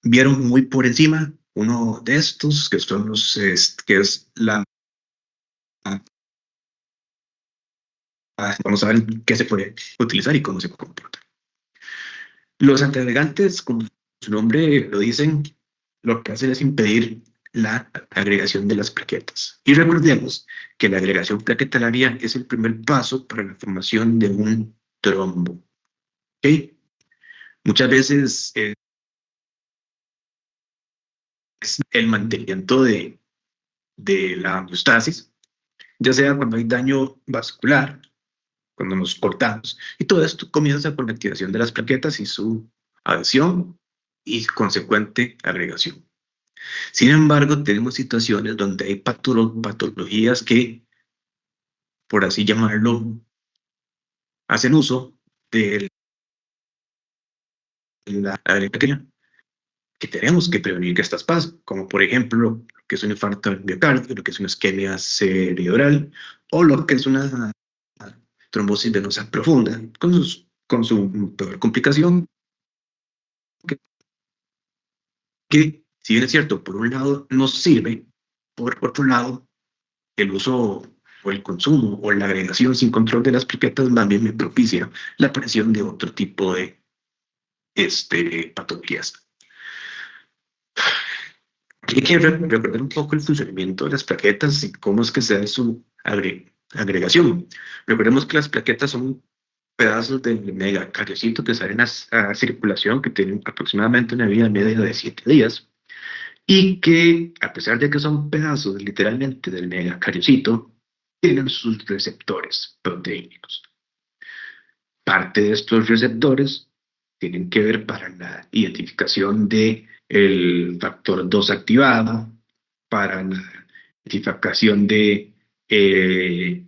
vieron muy por encima uno de estos, que son que es vamos a ver qué se puede utilizar y cómo se comporta. Los antiagregantes, como su nombre lo dicen, lo que hacen es impedir la agregación de las plaquetas. Y recordemos que la agregación plaquetalaria es el primer paso para la formación de un trombo. ¿Okay? Muchas veces es el mantenimiento de la homeostasis, ya sea cuando hay daño vascular, cuando nos cortamos. Y todo esto comienza con la activación de las plaquetas y su adhesión y consecuente agregación. Sin embargo, tenemos situaciones donde hay patologías que, por así llamarlo, hacen uso de la agregación que tenemos que prevenir que estas pasen, como por ejemplo lo que es un infarto del miocardio, lo que es una isquemia cerebral o lo que es una trombosis venosa profunda, con su peor complicación, que si bien es cierto, por un lado nos sirve, por otro lado, el uso o el consumo o la agregación sin control de las plaquetas más bien me propicia la aparición de otro tipo de patologías. Hay que recordar un poco el funcionamiento de las plaquetas y cómo es que se da su agregación. Recordemos que las plaquetas son pedazos del megacariocito que salen a circulación, que tienen aproximadamente una vida media de 7 días, y que, a pesar de que son pedazos literalmente del megacariocito, tienen sus receptores proteínicos. Parte de estos receptores tienen que ver para la identificación de el factor 2 activado, para la identificación de el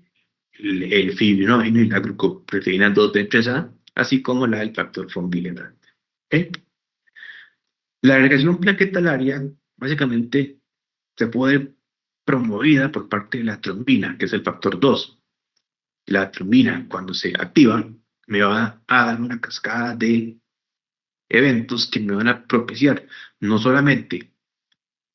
fibrinógeno y la glucoproteína 2B3A, así como la del factor von Willebrand. ¿Okay? La agregación plaquetalaria básicamente se puede promovida por parte de la trombina, que es el factor 2. La trombina, cuando se activa, me va a dar una cascada de eventos que me van a propiciar no solamente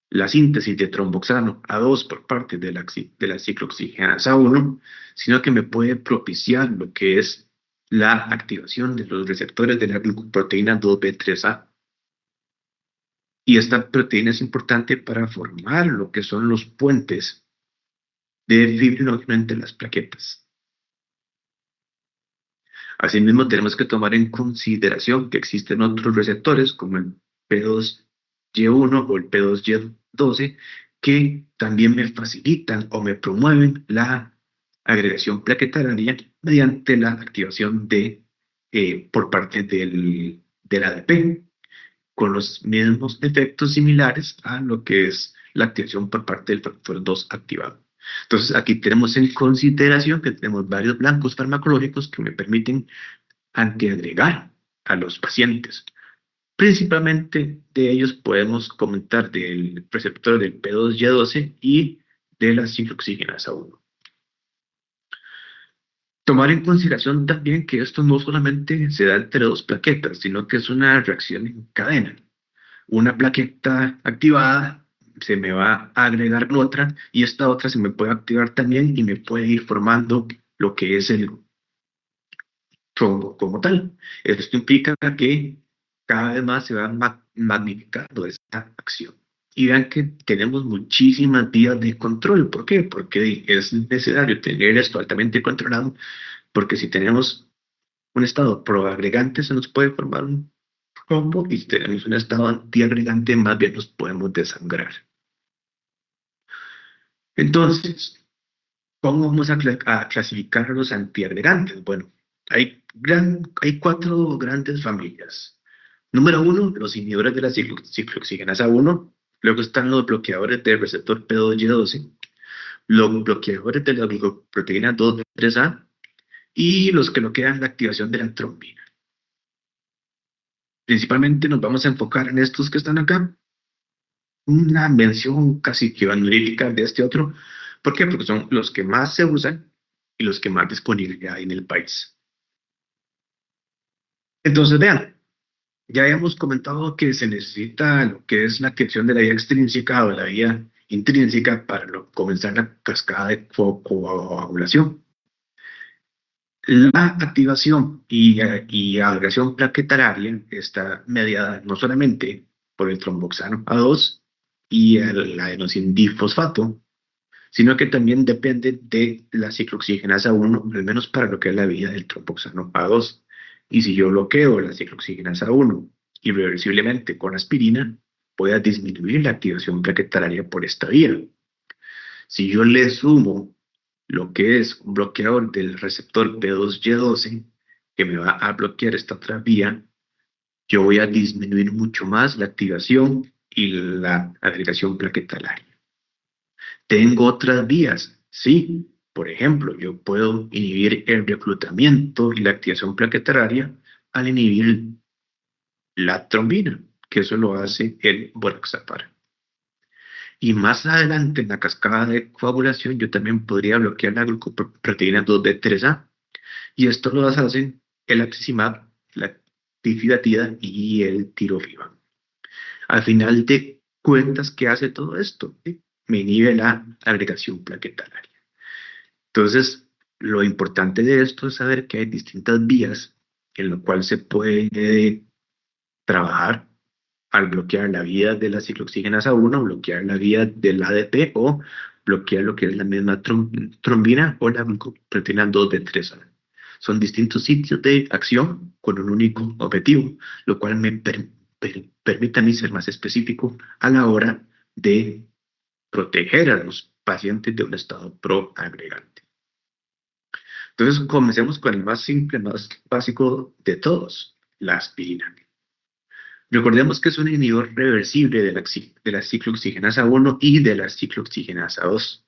la síntesis de tromboxano A2 por parte de la ciclooxigenasa 1, sino que me puede propiciar lo que es la activación de los receptores de la glucoproteína 2B3A. Y esta proteína es importante para formar lo que son los puentes de fibrinógeno entre las plaquetas. Asimismo, tenemos que tomar en consideración que existen otros receptores como el P2Y1 o el P2Y12 que también me facilitan o me promueven la agregación plaquetararia mediante la activación por parte del ADP, con los mismos efectos similares a lo que es la activación por parte del factor 2 activado. Entonces, aquí tenemos en consideración que tenemos varios blancos farmacológicos que me permiten antiagregar a los pacientes. Principalmente de ellos podemos comentar del receptor del P2Y12 y de la ciclooxigenasa 1. Tomar en consideración también que esto no solamente se da entre dos plaquetas, sino que es una reacción en cadena. Una plaqueta activada se me va a agregar otra y esta otra se me puede activar también y me puede ir formando lo que es el trombo como tal. Esto implica que cada vez más se va magnificando esta acción. Y vean que tenemos muchísimas vías de control. ¿Por qué? Porque es necesario tener esto altamente controlado, porque si tenemos un estado proagregante se nos puede formar un trombo y si tenemos un estado antiagregante más bien nos podemos desangrar. Entonces, ¿cómo vamos a clasificar a los antiagregantes? Bueno, hay 4 grandes familias. Número 1, los inhibidores de la ciclooxigenasa 1. Luego están los bloqueadores del receptor P2Y12, los bloqueadores de la glucoproteína 2B3A y los que bloquean la activación de la trombina. Principalmente nos vamos a enfocar en estos que están acá. Una mención casi que honorífica de este otro. ¿Por qué? Porque son los que más se usan y los que más disponibles hay en el país. Entonces, vean, Ya habíamos comentado que se necesita lo que es la activación de la vía extrínseca o la vía intrínseca para comenzar la cascada de coagulación. La activación y agregación plaquetararia está mediada no solamente por el tromboxano A2 y el adenosín difosfato, sino que también depende de la ciclooxigenasa 1, al menos para lo que es la vía del tromboxano A2. Y si yo bloqueo la ciclooxigenasa 1 irreversiblemente con aspirina, voy a disminuir la activación plaquetararia por esta vía. Si yo le sumo lo que es un bloqueador del receptor P2Y12, que me va a bloquear esta otra vía, yo voy a disminuir mucho más la activación y la agregación plaquetalaria. Tengo otras vías, sí. Por ejemplo, yo puedo inhibir el reclutamiento y la activación plaquetararia al inhibir la trombina, que eso lo hace el Boraxapar. Y más adelante en la cascada de coagulación, yo también podría bloquear la glucoproteína 2D3A. Y esto lo hacen el axizimab, la tifidatida y el tirofiban. Al final de cuentas, ¿qué hace todo esto? ¿Sí? Me inhibe la agregación plaquetararia. Entonces, lo importante de esto es saber que hay distintas vías en lo cual se puede trabajar al bloquear la vía de la ciclooxigenasa 1, bloquear la vía del ADP o bloquear lo que es la misma trombina o la glucoproteína 2 de 3A. Son distintos sitios de acción con un único objetivo, lo cual me permite a mí ser más específico a la hora de proteger a los pacientes de un estado proagregante. Entonces, comencemos con el más simple, más básico de todos, la aspirina. Recordemos que es un inhibidor reversible de la ciclooxigenasa 1 y de la ciclooxigenasa 2.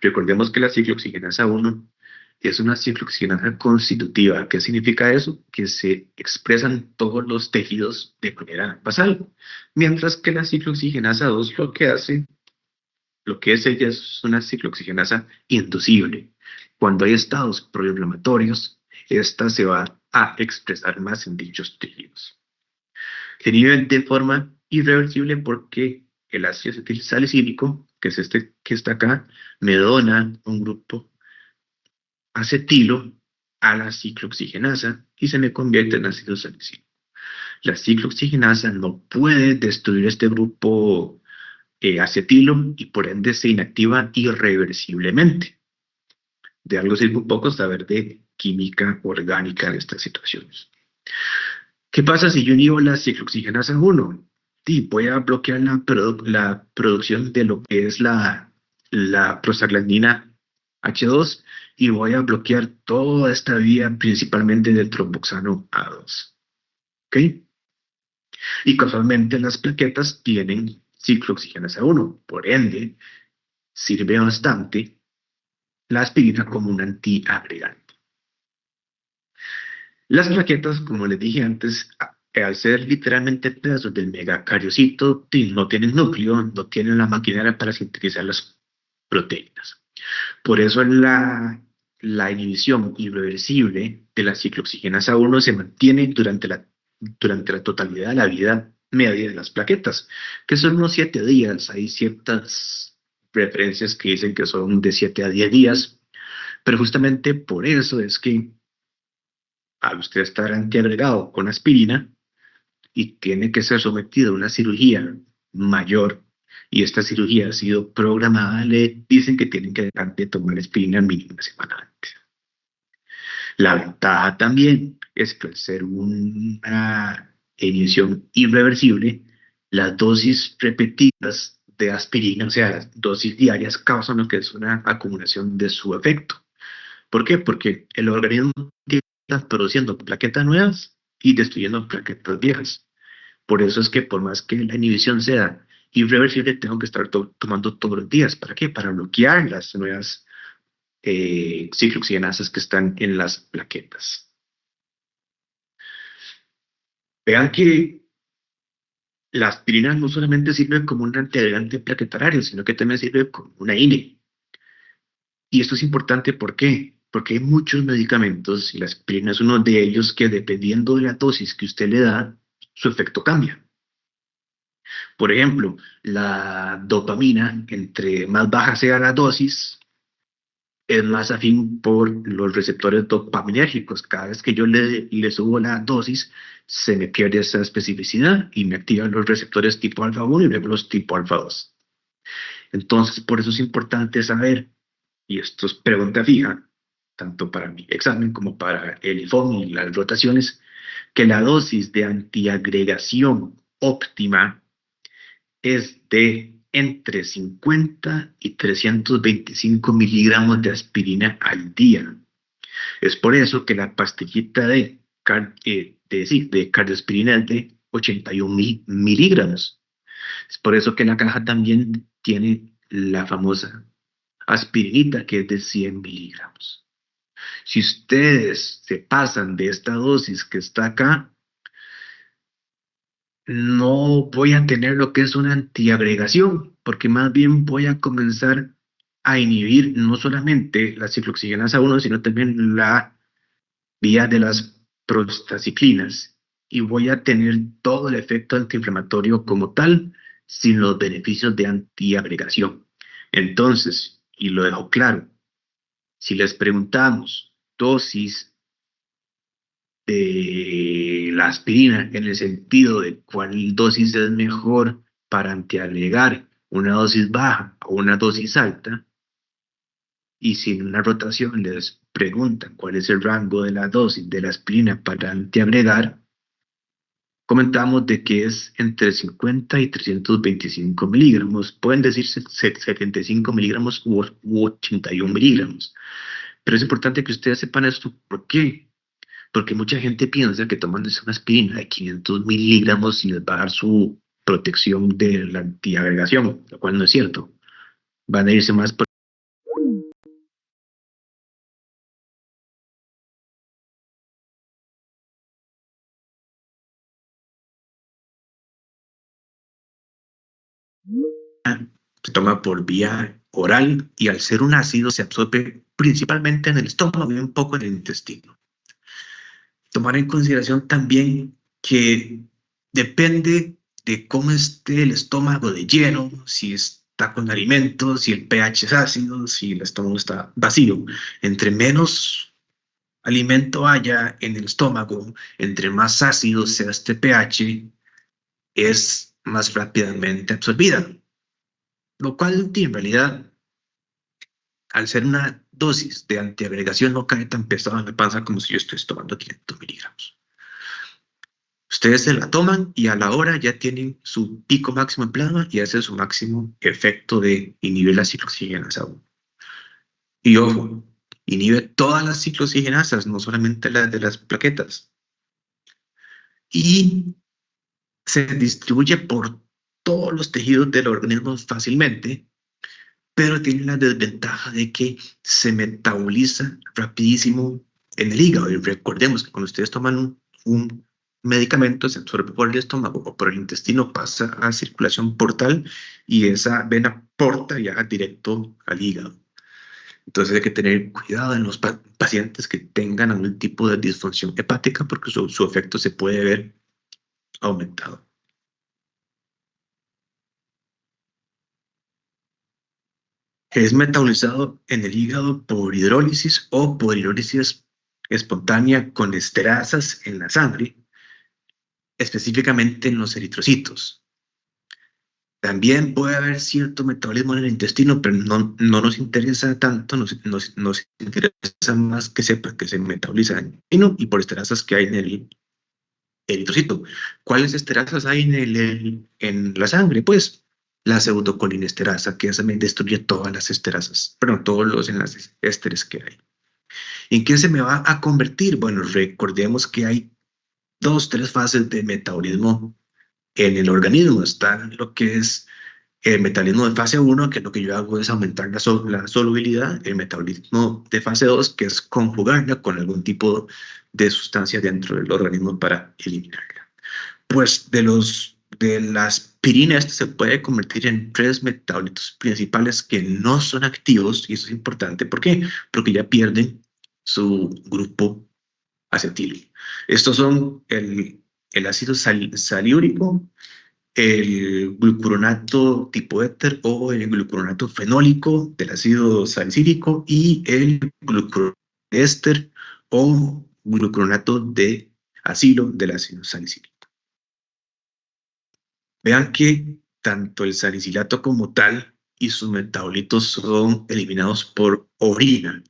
Recordemos que la ciclooxigenasa 1 es una ciclooxigenasa constitutiva. ¿Qué significa eso? Que se expresan todos los tejidos de manera basal. Mientras que la ciclooxigenasa 2 lo que es ella es una ciclooxigenasa inducible. Cuando hay estados proinflamatorios, esta se va a expresar más en dichos tejidos. Se inhiben de forma irreversible porque el ácido acetilsalicílico, que es este que está acá, me dona un grupo acetilo a la ciclooxigenasa y se me convierte en ácido salicílico. La ciclooxigenasa no puede destruir este grupo acetilo y por ende se inactiva irreversiblemente. De algo sirve un poco saber de química orgánica en estas situaciones. ¿Qué pasa si yo inhibo la ciclooxigenasa 1? Sí, voy a bloquear la producción de lo que es la prostaglandina H2 y voy a bloquear toda esta vía principalmente del tromboxano A2. ¿Ok? Y casualmente las plaquetas tienen ciclooxigenasa 1, por ende sirve bastante la aspirina como un antiagregante. Las plaquetas, como les dije antes, al ser literalmente pedazos del megacariocito, no tienen núcleo, no tienen la maquinaria para sintetizar las proteínas. Por eso la inhibición irreversible de la ciclooxigenasa 1 se mantiene durante la totalidad de la vida media de las plaquetas, que son unos 7 días. Hay ciertas referencias que dicen que son de 7 a 10 días, pero justamente por eso es que al usted estar antiagregado con aspirina y tiene que ser sometido a una cirugía mayor y esta cirugía ha sido programada, le dicen que tienen que dejar de tomar aspirina mínimo una semana antes. La ventaja también es que al ser una inhibición irreversible, las dosis repetidas de aspirina, o sea, las dosis diarias, causan lo que es una acumulación de su efecto. ¿Por qué? Porque el organismo está produciendo plaquetas nuevas y destruyendo plaquetas viejas. Por eso es que por más que la inhibición sea irreversible, tengo que estar tomando todos los días. ¿Para qué? Para bloquear las nuevas ciclooxigenasas que están en las plaquetas. Vean que la aspirina no solamente sirve como un antiagregante plaquetario, sino que también sirve como una INE. Y esto es importante, ¿por qué? Porque hay muchos medicamentos, y la aspirina es uno de ellos, que dependiendo de la dosis que usted le da, su efecto cambia. Por ejemplo, la dopamina, entre más baja sea la dosis, es más afín por los receptores dopaminérgicos. Cada vez que yo le subo la dosis, se me pierde esa especificidad y me activan los receptores tipo alfa 1 y luego los tipo alfa 2. Entonces, por eso es importante saber, y esto es pregunta fija, tanto para mi examen como para el informe y las rotaciones, que la dosis de antiagregación óptima es de entre 50 y 325 miligramos de aspirina al día. Es por eso que la pastillita de cardioaspirina es de 81 miligramos. Es por eso que la caja también tiene la famosa aspirinita que es de 100 miligramos. Si ustedes se pasan de esta dosis que está acá, no voy a tener lo que es una antiagregación, porque más bien voy a comenzar a inhibir no solamente la ciclooxigenasa 1, sino también la vía de las prostaciclinas, y voy a tener todo el efecto antiinflamatorio como tal, sin los beneficios de antiagregación. Entonces, y lo dejo claro, si les preguntamos dosis de la aspirina en el sentido de cuál dosis es mejor para antiagregar, una dosis baja o una dosis alta, y si en una rotación les preguntan cuál es el rango de la dosis de la aspirina para antiagregar, comentamos de que es entre 50 y 325 miligramos, pueden decirse 75 miligramos u 81 miligramos, pero es importante que ustedes sepan esto. ¿Por qué? Porque mucha gente piensa que tomándose una aspirina de 500 miligramos les va a dar su protección de la antiagregación, lo cual no es cierto. Van a irse más por se toma por vía oral y al ser un ácido se absorbe principalmente en el estómago y un poco en el intestino. Tomar en consideración también que depende de cómo esté el estómago de lleno, si está con alimentos, si el pH es ácido, si el estómago está vacío. Entre menos alimento haya en el estómago, entre más ácido sea este pH, es más rápidamente absorbida, lo cual en realidad, al ser una dosis de antiagregación, no cae tan pesado en la panza como si yo estoy tomando 500 miligramos. Ustedes se la toman y a la hora ya tienen su pico máximo en plasma y hace su máximo efecto de inhibir la ciclooxigenasa 1. Y ojo, inhibe todas las ciclooxigenasas, no solamente las de las plaquetas. Y se distribuye por todos los tejidos del organismo fácilmente, pero tiene la desventaja de que se metaboliza rapidísimo en el hígado. Y recordemos que cuando ustedes toman un medicamento, se absorbe por el estómago o por el intestino, pasa a circulación portal y esa vena porta ya directo al hígado. Entonces hay que tener cuidado en los pacientes que tengan algún tipo de disfunción hepática porque su efecto se puede ver aumentado. Es metabolizado en el hígado por hidrólisis o por hidrólisis espontánea con esterasas en la sangre, específicamente en los eritrocitos. También puede haber cierto metabolismo en el intestino, pero no nos interesa tanto, nos interesa más que sepa que se metaboliza en el intestino y por esterasas que hay en el eritrocito. ¿Cuáles esterasas hay en la sangre? Pues la pseudocolinesterasa, que también destruye todas las esterasas, perdón, todos los enlaces ésteres que hay. ¿En qué se me va a convertir? Bueno, recordemos que hay 2, 3 fases de metabolismo en el organismo. Está lo que es el metabolismo de fase 1, que lo que yo hago es aumentar la solubilidad. El metabolismo de fase 2, que es conjugarla con algún tipo de sustancia dentro del organismo para eliminarla. Pues de la aspirina, este se puede convertir en 3 metabolitos principales que no son activos, y eso es importante. ¿Por qué? Porque ya pierden su grupo acetil. Estos son el el ácido saliúrico, el glucuronato tipo éter o el glucuronato fenólico del ácido salicílico y el glucuronéster o glucuronato de acilo del ácido salicílico. Vean que tanto el salicilato como tal y sus metabolitos son eliminados por orina.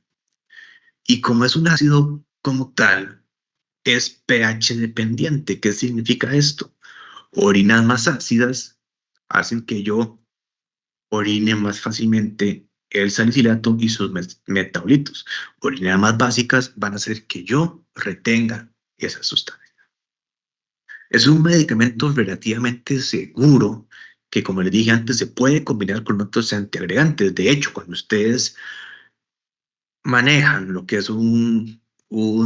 Y como es un ácido como tal, es pH dependiente. ¿Qué significa esto? Orinas más ácidas hacen que yo orine más fácilmente el salicilato y sus metabolitos. Orinas más básicas van a hacer que yo retenga esa sustancia. Es un medicamento relativamente seguro que, como les dije antes, se puede combinar con otros antiagregantes. De hecho, cuando ustedes manejan lo que es un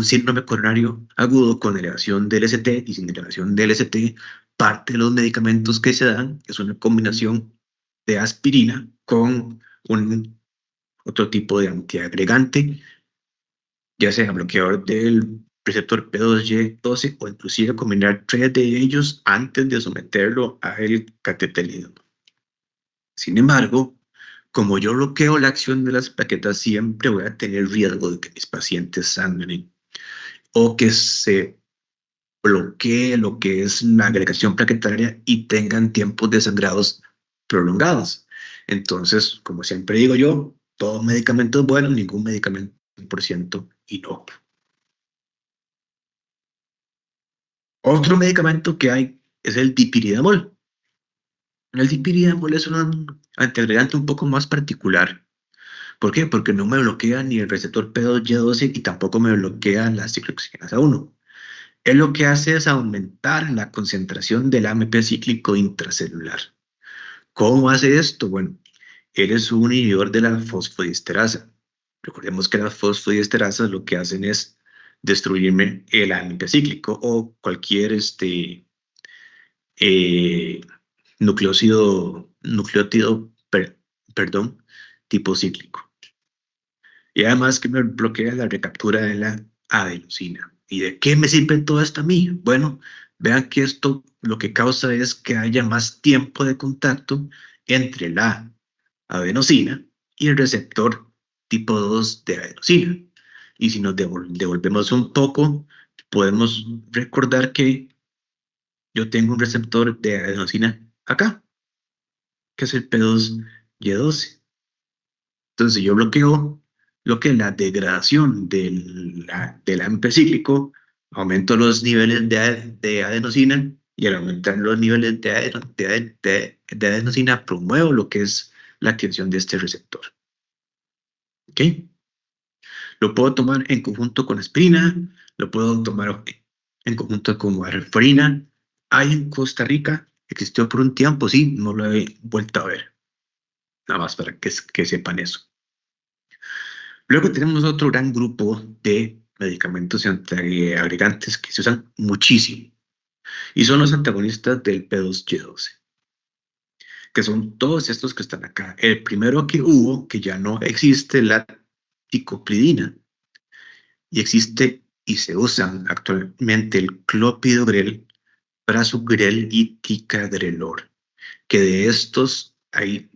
síndrome coronario agudo con elevación del ST y sin elevación del ST, parte de los medicamentos que se dan es una combinación de aspirina con otro tipo de antiagregante, ya sea bloqueador del receptor P2Y12 o inclusive combinar 3 de ellos antes de someterlo al cateterismo. Sin embargo, como yo bloqueo la acción de las plaquetas, siempre voy a tener riesgo de que mis pacientes sangren o que se bloquee lo que es la agregación plaquetaria y tengan tiempos de sangrados prolongados. Entonces, como siempre digo yo, todo medicamento es bueno, ningún medicamento 100% inocuo. Otro medicamento que hay es el dipiridamol. El dipiridamol es un antiagregante un poco más particular. ¿Por qué? Porque no me bloquea ni el receptor P2Y12 y tampoco me bloquea la ciclooxigenasa 1. Él lo que hace es aumentar la concentración del AMP cíclico intracelular. ¿Cómo hace esto? Bueno, él es un inhibidor de la fosfodiesterasa. Recordemos que las fosfodiesterasas lo que hacen es destruirme el AMP cíclico o cualquier eh, nucleótido, perdón, tipo cíclico. Y además que me bloquea la recaptura de la adenosina. ¿Y de qué me sirve todo esto a mí? Bueno, vean que esto lo que causa es que haya más tiempo de contacto entre la adenosina y el receptor tipo 2 de adenosina. Y si nos devolvemos un poco, podemos recordar que yo tengo un receptor de adenosina acá, que es el P2Y12. Entonces yo bloqueo lo que es la degradación del AMP cíclico, aumento los niveles de adenosina y al aumentar los niveles de adenosina promuevo lo que es la activación de este receptor. ¿Ok? Lo puedo tomar en conjunto con aspirina, lo puedo tomar en conjunto con warfarina. Hay en Costa Rica, existió por un tiempo, sí, no lo he vuelto a ver. Nada más para que sepan eso. Luego tenemos otro gran grupo de medicamentos antiagregantes que se usan muchísimo y son los antagonistas del P2Y12, que son todos estos que están acá. El primero que hubo, que ya no existe, la ticopridina, y existe y se usan actualmente el clopidogrel, prasugrel y ticagrelor, que de estos hay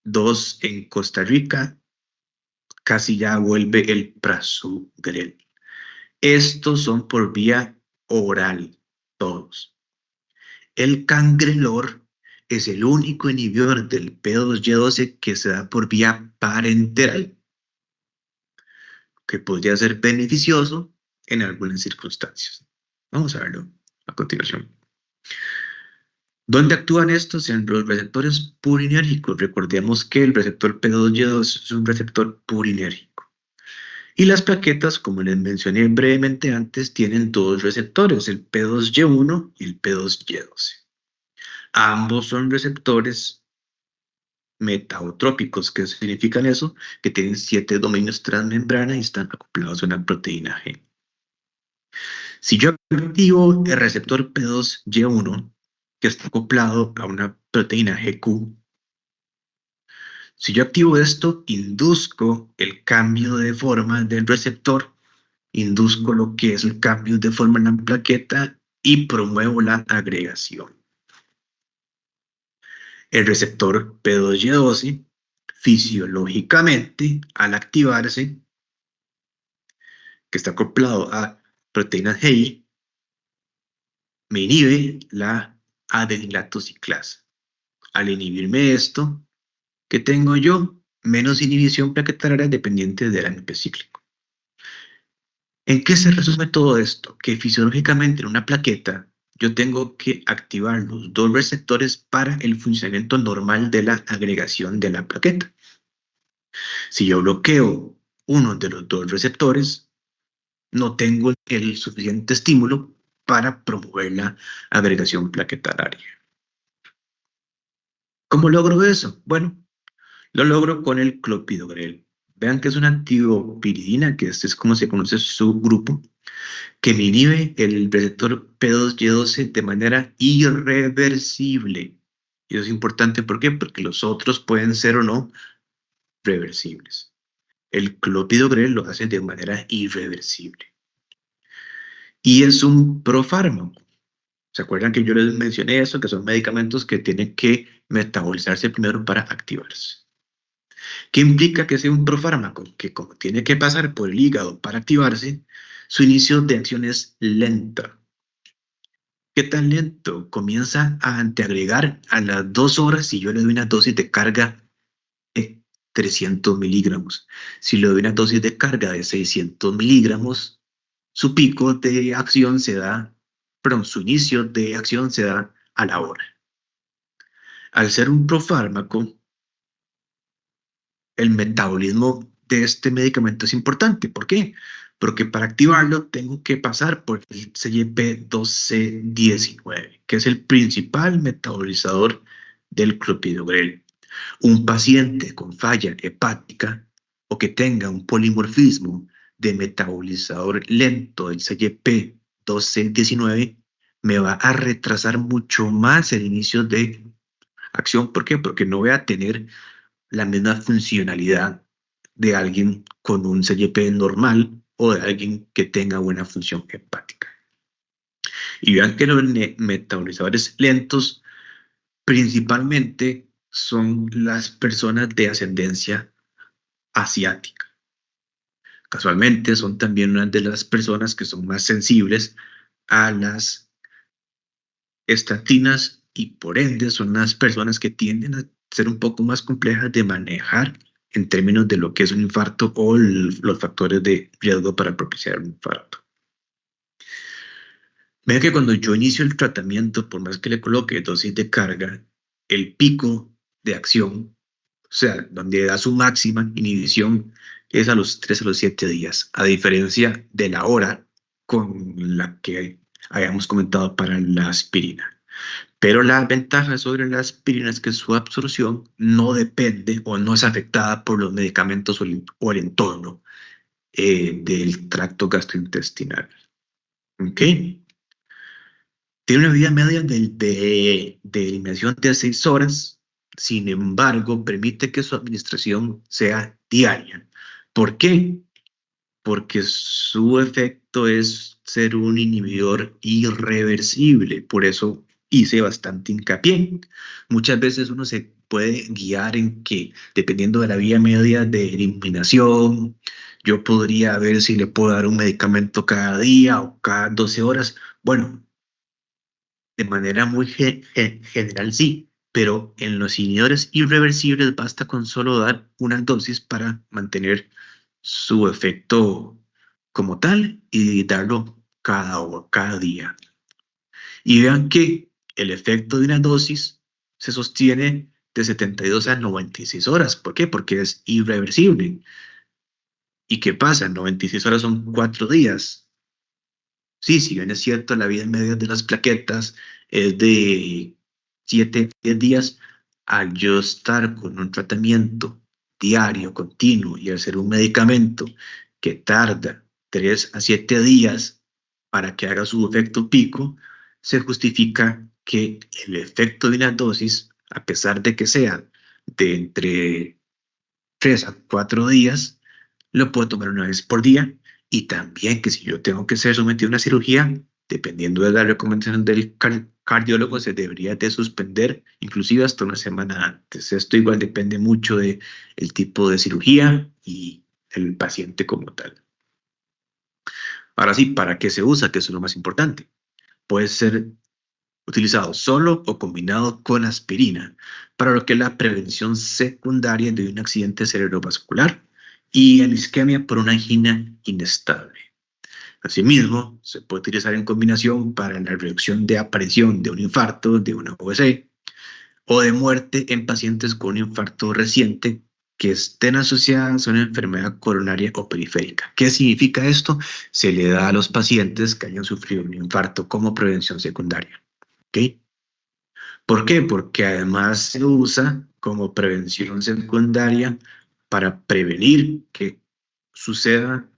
dos en Costa Rica, casi ya vuelve el prasugrel. Estos son por vía oral, todos. El cangrelor es el único inhibidor del P2Y12 que se da por vía parenteral, que podría ser beneficioso en algunas circunstancias. Vamos a verlo a continuación. ¿Dónde actúan estos? En los receptores purinérgicos. Recordemos que el receptor P2Y12 es un receptor purinérgico. Y las plaquetas, como les mencioné brevemente antes, tienen dos receptores, el P2Y1 y el P2Y12. Ambos son receptores metabotrópicos. ¿Qué significan eso? Que tienen 7 dominios transmembrana y están acoplados a una proteína G. Si yo activo el receptor P2Y1, que está acoplado a una proteína GQ, si yo activo esto, induzco el cambio de forma del receptor, induzco lo que es el cambio de forma en la plaqueta y promuevo la agregación. El receptor P2Y12, fisiológicamente, al activarse, que está acoplado a proteínas GI, me inhibe la adenilatoxiclasa. Al inhibirme esto, ¿qué tengo yo? Menos inhibición plaquetararia dependiente del AMP cíclico. ¿En qué se resume todo esto? Que fisiológicamente en una plaqueta yo tengo que activar los dos receptores para el funcionamiento normal de la agregación de la plaqueta. Si yo bloqueo uno de los dos receptores, no tengo el suficiente estímulo para promover la agregación plaquetararia. ¿Cómo logro eso? Bueno, lo logro con el clopidogrel. Vean que es una antiopiridina, que este es como se conoce su grupo, que me inhibe el receptor P2Y12 de manera irreversible. Y eso es importante, ¿por qué? Porque los otros pueden ser o no reversibles. El clopidogrel lo hace de manera irreversible. Y es un profármaco. ¿Se acuerdan que yo les mencioné eso? Que son medicamentos que tienen que metabolizarse primero para activarse. ¿Qué implica que sea un profármaco? Que como tiene que pasar por el hígado para activarse, su inicio de acción es lenta. ¿Qué tan lento? Comienza a antiagregar a las 2 horas si yo le doy una dosis de carga de 300 miligramos. Si le doy una dosis de carga de 600 miligramos, su pico de acción se da, perdón, su inicio de acción se da a la hora. Al ser un profármaco, el metabolismo de este medicamento es importante. ¿Por qué? Porque para activarlo tengo que pasar por el CYP12C19, que es el principal metabolizador del clopidogrel. Un paciente con falla hepática o que tenga un polimorfismo de metabolizador lento del CYP12C19 me va a retrasar mucho más el inicio de acción. ¿Por qué? Porque no voy a tener la misma funcionalidad de alguien con un CYP normal o de alguien que tenga buena función hepática. Y vean que los metabolizadores lentos principalmente son las personas de ascendencia asiática. Casualmente son también una de las personas que son más sensibles a las estatinas y por ende son las personas que tienden a ser un poco más complejas de manejar en términos de lo que es un infarto o los factores de riesgo para propiciar un infarto. Vean que cuando yo inicio el tratamiento, por más que le coloque dosis de carga, el pico de acción, o sea, donde da su máxima inhibición, es a los 3 a los 7 días, a diferencia de la hora con la que habíamos comentado para la aspirina. Pero la ventaja sobre la aspirina es que su absorción no depende o no es afectada por los medicamentos o el entorno del tracto gastrointestinal. ¿Ok? Tiene una vida media de eliminación de 6 horas, sin embargo, permite que su administración sea diaria. ¿Por qué? Porque su efecto es ser un inhibidor irreversible, por eso hice bastante hincapié. Muchas veces uno se puede guiar en que, dependiendo de la vía media de eliminación, yo podría ver si le puedo dar un medicamento cada día o cada 12 horas. Bueno, de manera muy general sí, pero en los inhibidores irreversibles basta con solo dar una dosis para mantener su efecto como tal y darlo cada día. Y vean que el efecto de una dosis se sostiene de 72 a 96 horas. ¿Por qué? Porque es irreversible. ¿Y qué pasa? 96 horas son 4 días. Sí, si bien es cierto, la vida media de las plaquetas es de 7 a 10 días, al yo estar con un tratamiento diario, continuo, y al ser un medicamento que tarda 3 a 7 días para que haga su efecto pico, se justifica que el efecto de una dosis, a pesar de que sea de entre 3 a 4 días, lo puedo tomar una vez por día y también que si yo tengo que ser sometido a una cirugía, dependiendo de la recomendación del cardiólogo, se debería de suspender inclusive hasta una semana antes. Esto igual depende mucho del tipo de cirugía y el paciente como tal. Ahora sí, ¿para qué se usa? Que eso es lo más importante. Puede ser utilizado solo o combinado con aspirina para lo que es la prevención secundaria de un accidente cerebrovascular y en isquemia por una angina inestable. Asimismo, se puede utilizar en combinación para la reducción de aparición de un infarto, de una OSE o de muerte en pacientes con un infarto reciente que estén asociadas a una enfermedad coronaria o periférica. ¿Qué significa esto? Se le da a los pacientes que hayan sufrido un infarto como prevención secundaria. ¿Ok? ¿Por qué? Porque además se usa como prevención secundaria para prevenir que suceda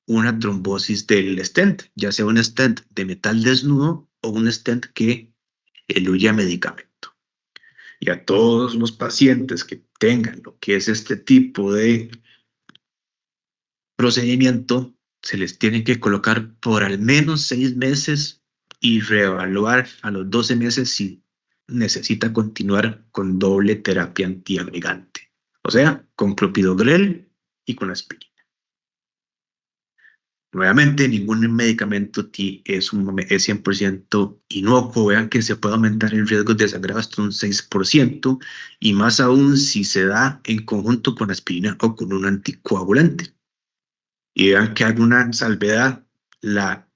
una trombosis del stent, ya sea un stent de metal desnudo o un stent que eluya medicamento. Y a todos los pacientes que tengan lo que es este tipo de procedimiento, se les tiene que colocar por al menos 6 meses y reevaluar a los 12 meses si necesita continuar con doble terapia antiagregante, o sea, con clopidogrel y con aspirina. Nuevamente, ningún medicamento es 100% inocuo. Vean que se puede aumentar el riesgo de sangrado hasta un 6%, y más aún si se da en conjunto con aspirina o con un anticoagulante. Y vean que hay una salvedad, la,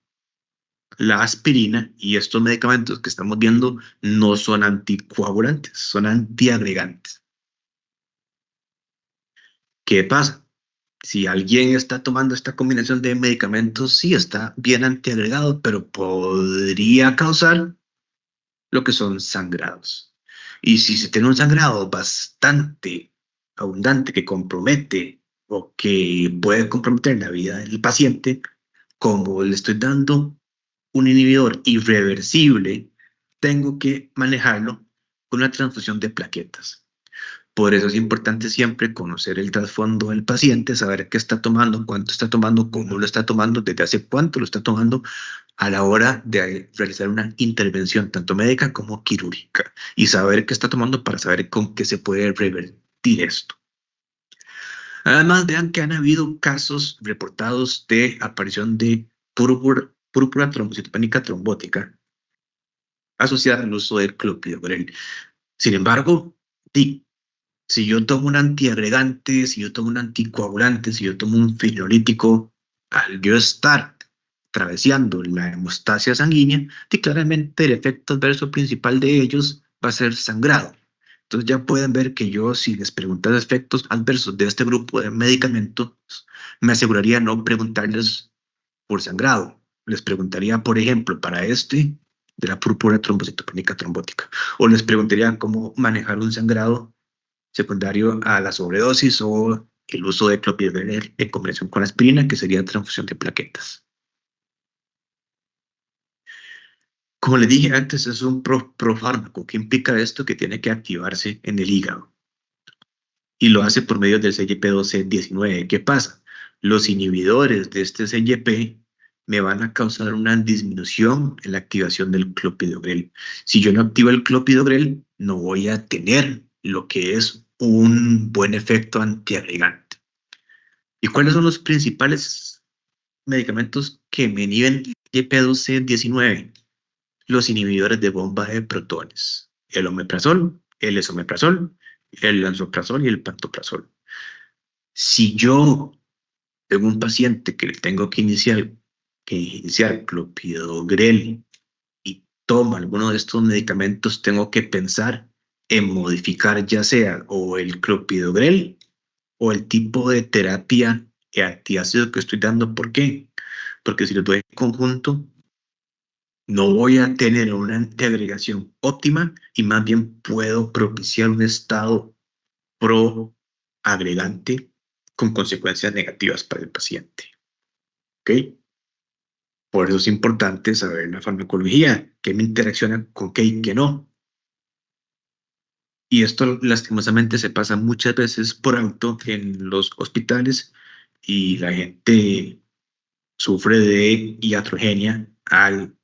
la aspirina y estos medicamentos que estamos viendo no son anticoagulantes, son antiagregantes. ¿Qué pasa? Si alguien está tomando esta combinación de medicamentos, sí está bien antiagregado, pero podría causar lo que son sangrados. Y si se tiene un sangrado bastante abundante que compromete o que puede comprometer la vida del paciente, como le estoy dando un inhibidor irreversible, tengo que manejarlo con una transfusión de plaquetas. Por eso es importante siempre conocer el trasfondo del paciente, saber qué está tomando, cuánto está tomando, cómo lo está tomando, desde hace cuánto lo está tomando a la hora de realizar una intervención tanto médica como quirúrgica, y saber qué está tomando para saber con qué se puede revertir esto. Además, vean que han habido casos reportados de aparición de púrpura trombocitopénica trombótica asociada al uso del clopidogrel. Sin embargo, si yo tomo un antiagregante, si yo tomo un anticoagulante, si yo tomo un fibrinolítico, al yo estar atravesando la hemostasia sanguínea, claramente el efecto adverso principal de ellos va a ser sangrado. Entonces ya pueden ver que yo, si les preguntas efectos adversos de este grupo de medicamentos, me aseguraría no preguntarles por sangrado. Les preguntaría, por ejemplo, para este, de la púrpura trombocitopénica trombótica, o les preguntaría cómo manejar un sangrado secundario a la sobredosis o el uso de clopidogrel en combinación con aspirina, que sería transfusión de plaquetas. Como les dije antes, es un profármaco. ¿Qué implica esto? Que tiene que activarse en el hígado y lo hace por medio del CYP12-19. ¿Qué pasa? Los inhibidores de este CYP me van a causar una disminución en la activación del clopidogrel. Si yo no activo el clopidogrel, no voy a tener lo que es un buen efecto antiagregante. ¿Y cuáles son los principales medicamentos que me inhiben CYP12-19? Los inhibidores de bomba de protones, el omeprazol, el esomeprazol, el lansoprazol y el pantoprazol. Si yo tengo un paciente que le tengo que iniciar clopidogrel y toma alguno de estos medicamentos, tengo que pensar en modificar ya sea o el clopidogrel o el tipo de terapia antiácido que estoy dando. ¿Por qué? Porque si lo doy en conjunto, no voy a tener una antiagregación óptima y más bien puedo propiciar un estado proagregante con consecuencias negativas para el paciente. ¿Ok? Por eso es importante saber la farmacología, qué me interacciona con qué y qué no. Y esto lastimosamente se pasa muchas veces por alto en los hospitales y la gente sufre de iatrogenia al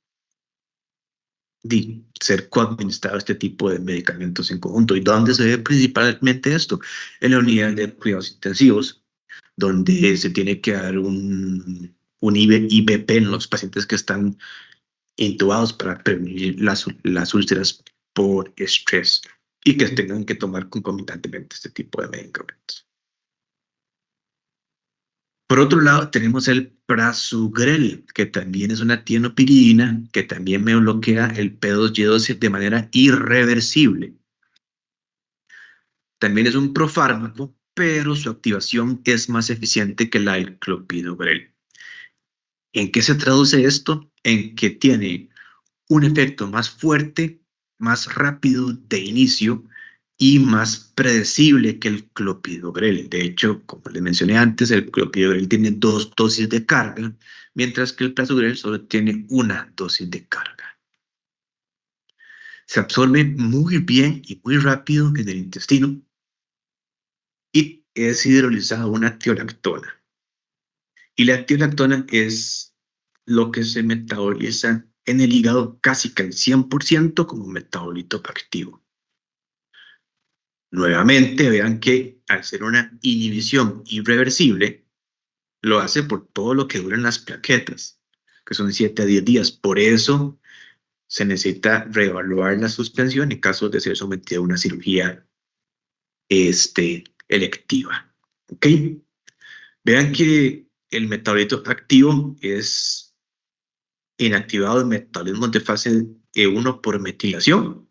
ser coadministrado este tipo de medicamentos en conjunto. ¿Y dónde se ve principalmente esto? En la unidad de cuidados intensivos, donde se tiene que dar un IVP en los pacientes que están intubados para prevenir las úlceras por estrés y que tengan que tomar concomitantemente este tipo de medicamentos. Por otro lado, tenemos el prasugrel, que también es una tienopiridina, que también me bloquea el P2Y12 de manera irreversible. También es un profármaco, pero su activación es más eficiente que la del clopidogrel. ¿En qué se traduce esto? En que tiene un efecto más fuerte, más rápido de inicio y más predecible que el clopidogrel. De hecho, como les mencioné antes, el clopidogrel tiene 2 dosis de carga, mientras que el prasugrel solo tiene 1 dosis de carga. Se absorbe muy bien y muy rápido en el intestino y es hidrolizado una tiolactona. Y la tiolactona es lo que se metaboliza en el hígado casi que al 100% como metabolito activo. Nuevamente, vean que al ser una inhibición irreversible, lo hace por todo lo que duran las plaquetas, que son 7 a 10 días. Por eso se necesita reevaluar la suspensión en caso de ser sometido a una cirugía electiva. ¿Ok? Vean que el metabolito activo es inactivado en metabolismos de fase E1 por metilación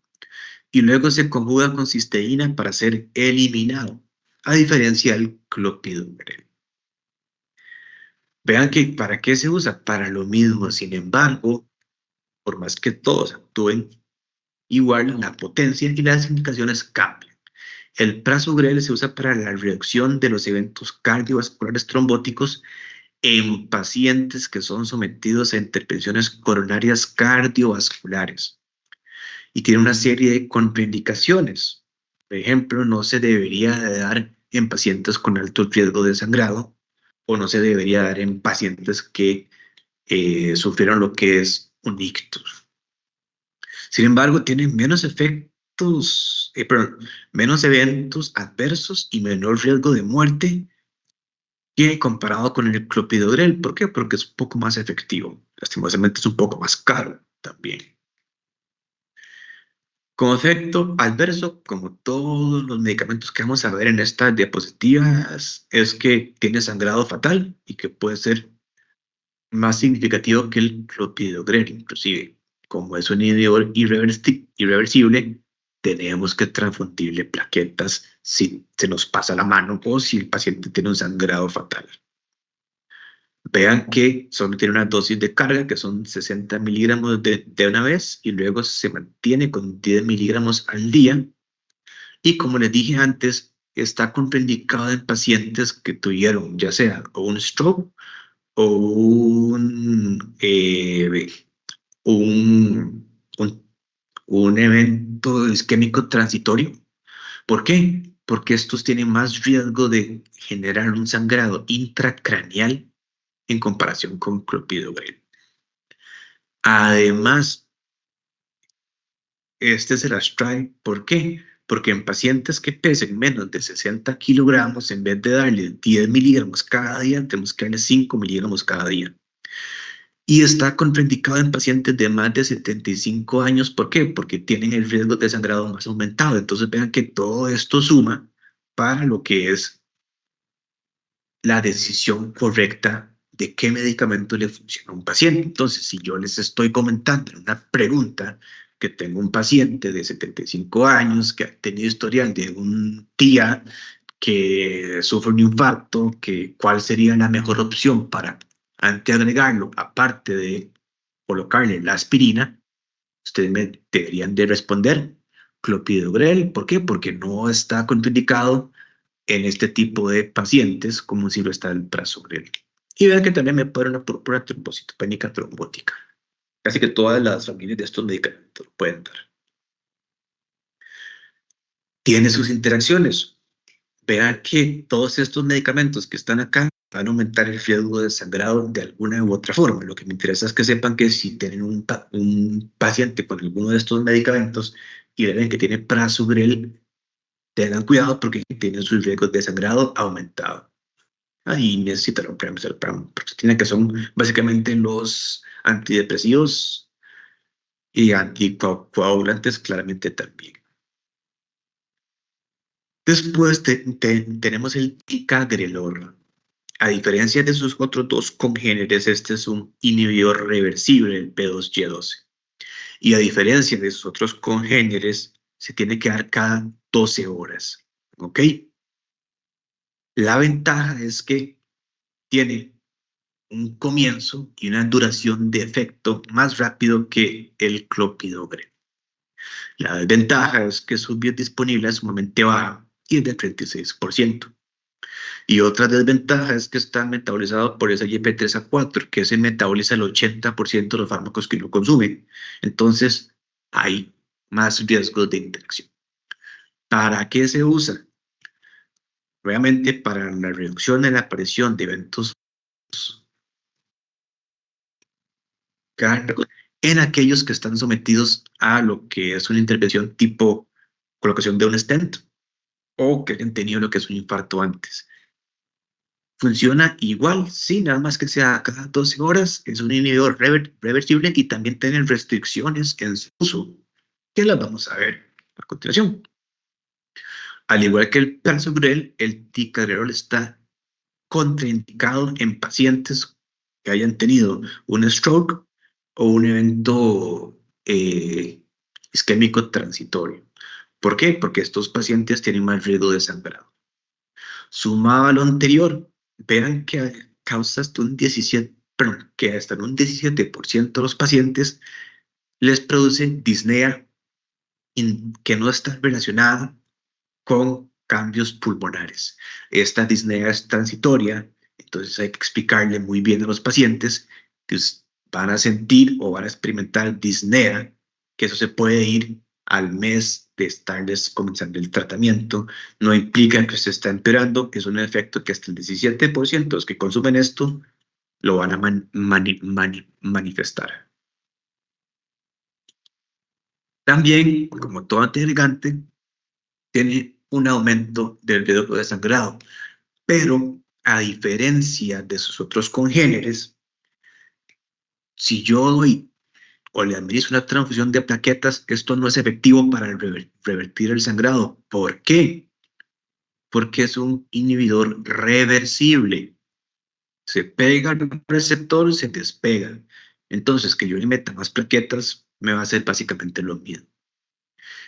y luego se conjuga con cisteína para ser eliminado, a diferencia del clopidogrel. Vean que para qué se usa, para lo mismo. Sin embargo, por más que todos actúen igual, la potencia y las indicaciones cambian. El prasugrel se usa para la reducción de los eventos cardiovasculares trombóticos en pacientes que son sometidos a intervenciones coronarias cardiovasculares y tiene una serie de contraindicaciones. Por ejemplo, no se debería de dar en pacientes con alto riesgo de sangrado o no se debería dar en pacientes que sufrieron lo que es un ictus. Sin embargo, tiene menos menos eventos adversos y menor riesgo de muerte que comparado con el clopidogrel. ¿Por qué? Porque es un poco más efectivo. Lastimosamente es un poco más caro también. Como efecto adverso, como todos los medicamentos que vamos a ver en estas diapositivas, es que tiene sangrado fatal y que puede ser más significativo que el clopidogrel, inclusive. Como es un inhibidor irreversible, tenemos que transfundirle plaquetas si se nos pasa la mano o si el paciente tiene un sangrado fatal. Vean que solo tiene una dosis de carga, que son 60 miligramos de una vez, y luego se mantiene con 10 miligramos al día. Y como les dije antes, está contraindicado en pacientes que tuvieron ya sea un stroke o un, un, un evento isquémico transitorio. ¿Por qué? Porque estos tienen más riesgo de generar un sangrado intracraneal en comparación con clopidogrel. Además, este se las trae. ¿Por qué? Porque en pacientes que pesen menos de 60 kilogramos, en vez de darle 10 miligramos cada día, tenemos que darle 5 miligramos cada día. Y está contraindicado en pacientes de más de 75 años. ¿Por qué? Porque tienen el riesgo de sangrado más aumentado. Entonces vean que todo esto suma para lo que es la decisión correcta de qué medicamento le funciona a un paciente. Entonces, si yo les estoy comentando en una pregunta que tengo un paciente de 75 años que ha tenido historial de un tía que sufre un infarto, que cuál sería la mejor opción para anteagregarlo, aparte de colocarle la aspirina, ustedes me deberían de responder clopidogrel. ¿Por qué? Porque no está contraindicado en este tipo de pacientes como si lo está el prasugrel. Y vean que también me puede dar una púrpura trombocitopénica trombótica. Casi que todas las familias de estos medicamentos lo pueden dar. Tiene sus interacciones. Vean que todos estos medicamentos que están acá van a aumentar el riesgo de sangrado de alguna u otra forma. Lo que me interesa es que sepan que si tienen un paciente con alguno de estos medicamentos y ven que tiene prasugrel, tengan cuidado porque tienen sus riesgos de sangrado aumentados. Ahí necesitarán paroxetina, que son básicamente los antidepresivos y anticoagulantes, claramente también. Después tenemos el ticagrelor. A diferencia de sus otros dos congéneres, este es un inhibidor reversible del P2Y12. Y a diferencia de sus otros congéneres, se tiene que dar cada 12 horas. ¿Ok? La ventaja es que tiene un comienzo y una duración de efecto más rápido que el clopidogrel. La desventaja es que su biodisponibilidad es sumamente baja y es del 36%. Y otra desventaja es que está metabolizado por esa YP3A4, que se metaboliza el 80% de los fármacos que uno consume. Entonces, hay más riesgos de interacción. ¿Para qué se usa? Obviamente, para la reducción de la aparición de eventos cardíacos en aquellos que están sometidos a lo que es una intervención tipo colocación de un stent o que hayan tenido lo que es un infarto antes. Funciona igual, sí, nada más que sea cada 12 horas, es un inhibidor reversible y también tiene restricciones en su uso, que las vamos a ver a continuación. Al igual que el prasugrel, el ticagrelor está contraindicado en pacientes que hayan tenido un stroke o un evento isquémico transitorio. ¿Por qué? Porque estos pacientes tienen más riesgo de sangrado. Sumado a lo anterior, verán que causa hasta un 17, perdón, que hasta un 17% de los pacientes les produce disnea que no está relacionada con cambios pulmonares. Esta disnea es transitoria, entonces hay que explicarle muy bien a los pacientes que van a sentir o van a experimentar disnea, que eso se puede ir al mes de estarles comenzando el tratamiento. No implica que se está empeorando, es un efecto que hasta el 17% de los que consumen esto lo van a manifestar. También, como todo antiagregante, tiene un aumento del riesgo de sangrado, pero a diferencia de sus otros congéneres, si yo doy o le administro una transfusión de plaquetas, esto no es efectivo para revertir el sangrado. ¿Por qué? Porque es un inhibidor reversible. Se pega al receptor, se despega. Entonces, que yo le meta más plaquetas me va a hacer básicamente lo mismo.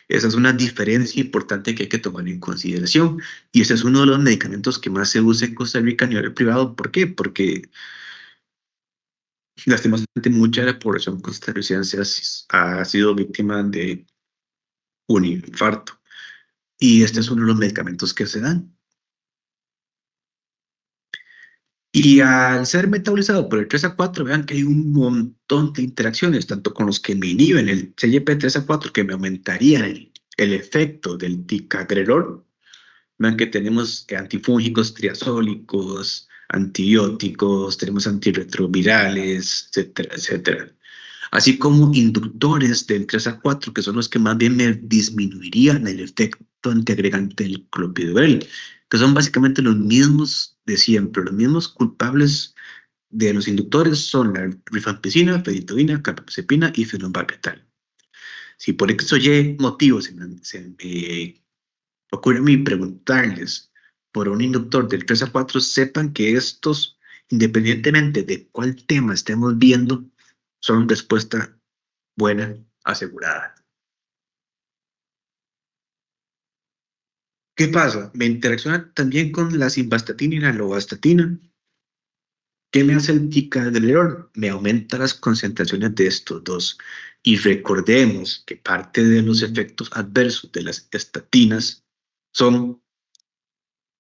Esa es una diferencia importante que hay que tomar en consideración. Y ese es uno de los medicamentos que más se usa en Costa Rica a nivel privado. ¿Por qué? Porque lastimosamente mucha de la población costarricense ha sido víctima de un infarto. Y este es uno de los medicamentos que se dan. Y al ser metabolizado por el 3A4, vean que hay un montón de interacciones, tanto con los que me inhiben el CYP3A4, que me aumentaría el efecto del ticagrelor. Vean que tenemos antifúngicos, triazólicos, antibióticos, tenemos antirretrovirales, etcétera, etcétera. Así como inductores del 3A4, que son los que más bien me disminuirían el efecto antiagregante del clopidogrel, que son básicamente los mismos de siempre, los mismos culpables de los inductores son la rifampicina, fenitoína, carbamazepina y fenobarbital. Si por X o Y motivos se me ocurre a mí preguntarles por un inductor del 3A4, sepan que estos, independientemente de cuál tema estemos viendo, son respuesta buena, asegurada. ¿Qué pasa? Me interacciona también con la simvastatina y la lovastatina. ¿Qué me hace el ticagrelor? Me aumenta las concentraciones de estos dos. Y recordemos que parte de los efectos adversos de las estatinas son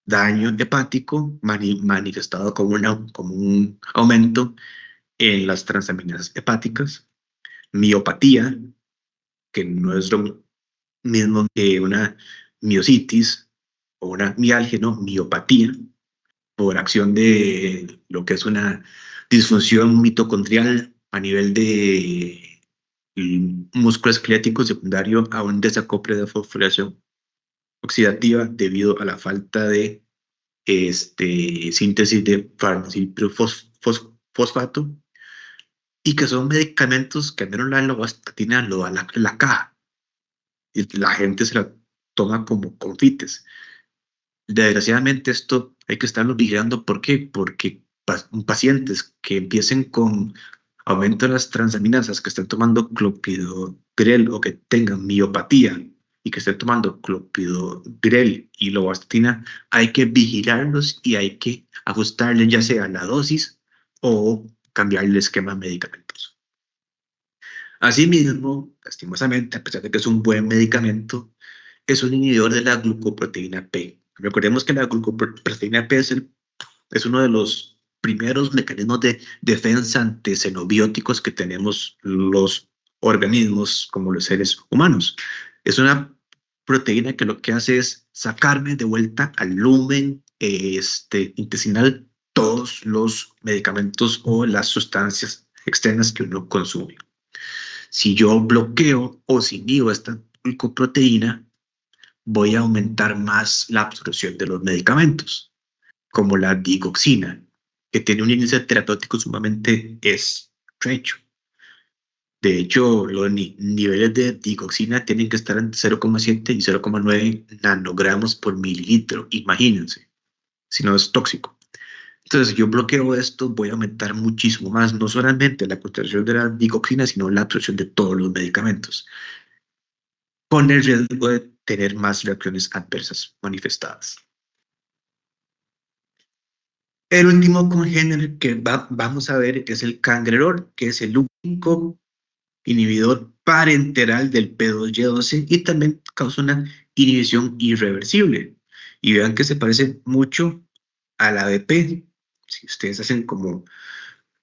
daño hepático manifestado como un aumento en las transaminasas hepáticas, miopatía, que no es lo mismo que una miositis o una mialgia, no, miopatía, por acción de lo que es una disfunción mitocondrial a nivel de músculo esquelético secundario a un desacople de fosforilación oxidativa debido a la falta de síntesis de fosfato, y que son medicamentos que al menos la lovastatina lo da la caja y la gente se la toma como confites. Desgraciadamente esto hay que estarlo vigilando. ¿Por qué? Porque pacientes que empiecen con aumento de las transaminasas, que estén tomando clopidogrel o que tengan miopatía y que estén tomando clopidogrel y lovastatina, hay que vigilarlos y hay que ajustarle ya sea la dosis o cambiarle el esquema de medicamentos. Asimismo, lastimosamente, a pesar de que es un buen medicamento, es un inhibidor de la glucoproteína P. Recordemos que la glucoproteína P es uno de los primeros mecanismos de defensa ante xenobióticos que tenemos los organismos como los seres humanos. Es una proteína que lo que hace es sacarme de vuelta al lumen intestinal todos los medicamentos o las sustancias externas que uno consume. Si yo bloqueo o si inhibo esta glucoproteína, voy a aumentar más la absorción de los medicamentos, como la digoxina, que tiene un índice terapéutico sumamente estrecho. De hecho, los niveles de digoxina tienen que estar entre 0,7 y 0,9 nanogramos por mililitro. Imagínense, si no es tóxico. Entonces, si yo bloqueo esto, voy a aumentar muchísimo más, no solamente la concentración de la digoxina, sino la absorción de todos los medicamentos, con el riesgo de tener más reacciones adversas manifestadas. El último congénere que vamos a ver es el cangrelor, que es el único inhibidor parenteral del P2Y12 y también causa una inhibición irreversible. Y vean que se parece mucho a la ADP. Si ustedes hacen como,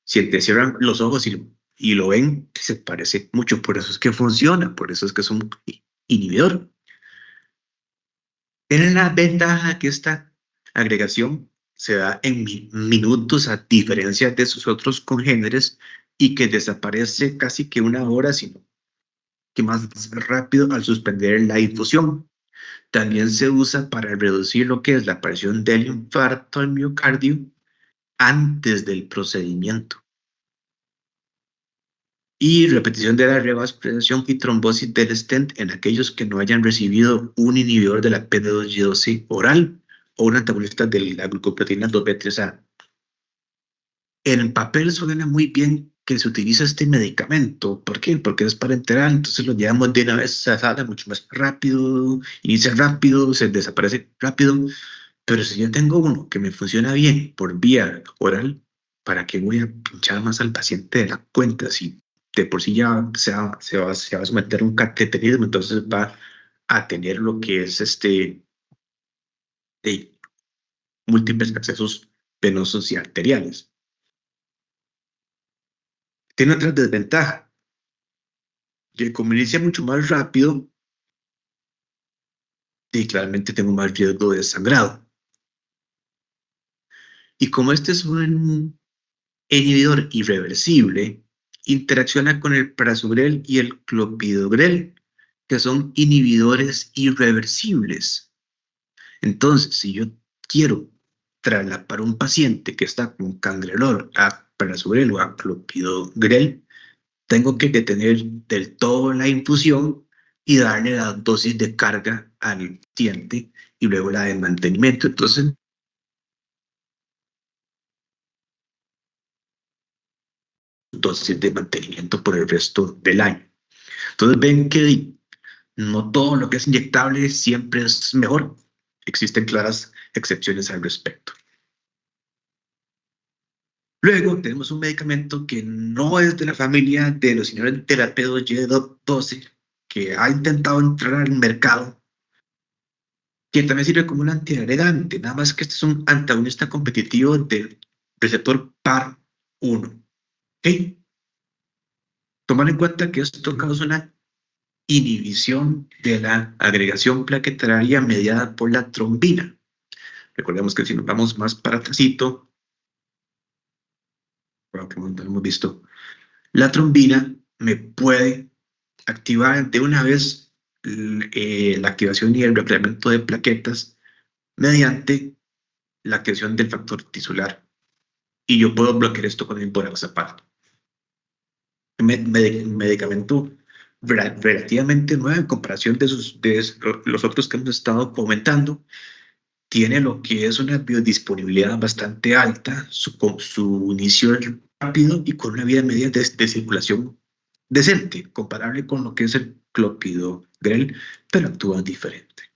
si te cierran los ojos y lo ven, se parece mucho. Por eso es que funciona, por eso es que es un inhibidor. Tienen la ventaja que esta agregación se da en minutos a diferencia de sus otros congéneres y que desaparece casi que una hora, sino que más rápido al suspender la infusión. También se usa para reducir lo que es la aparición del infarto al miocardio antes del procedimiento y repetición de la revascularización y trombosis del stent en aquellos que no hayan recibido un inhibidor de la P2Y12 oral o un antagonista de la glucoproteína 2B3A. En el papel suena muy bien que se utiliza este medicamento. ¿Por qué? Porque es parenteral, entonces lo llevamos de una vez a sala mucho más rápido, inicia rápido, se desaparece rápido. Pero si yo tengo uno que me funciona bien por vía oral, ¿para qué voy a pinchar más al paciente de la cuenta? Si de por sí ya se va a someter a un cateterismo, entonces va a tener lo que es de múltiples accesos venosos y arteriales. Tiene otra desventaja, que como inicia mucho más rápido, y claramente tengo más riesgo de sangrado. Y como este es un inhibidor irreversible, interacciona con el prasugrel y el clopidogrel, que son inhibidores irreversibles. Entonces, si yo quiero trasladar un paciente que está con cangrelor a prasugrel o a clopidogrel, tengo que detener del todo la infusión y darle la dosis de carga al paciente y luego la de mantenimiento. Entonces, dosis de mantenimiento por el resto del año. Entonces, ven que no todo lo que es inyectable siempre es mejor. Existen claras excepciones al respecto. Luego tenemos un medicamento que no es de la familia de los señores de la P2Y12, que ha intentado entrar al mercado, que también sirve como un antiagregante, nada más que este es un antagonista competitivo del receptor PAR1. ¿Okay? Tomar en cuenta que esto causa una inhibición de la agregación plaquetaria mediada por la trombina. Recordemos que si nos vamos más para atrásito, bueno, que no lo hemos visto, la trombina me puede activar de una vez la activación y el reclutamiento de plaquetas mediante la activación del factor tisular. Y yo puedo bloquear esto con el Iboraxapar. Medicamento relativamente nuevo en comparación de los otros que hemos estado comentando. Tiene lo que es una biodisponibilidad bastante alta, su inicio es rápido y con una vida media de circulación decente, comparable con lo que es el clopidogrel, pero actúa diferente.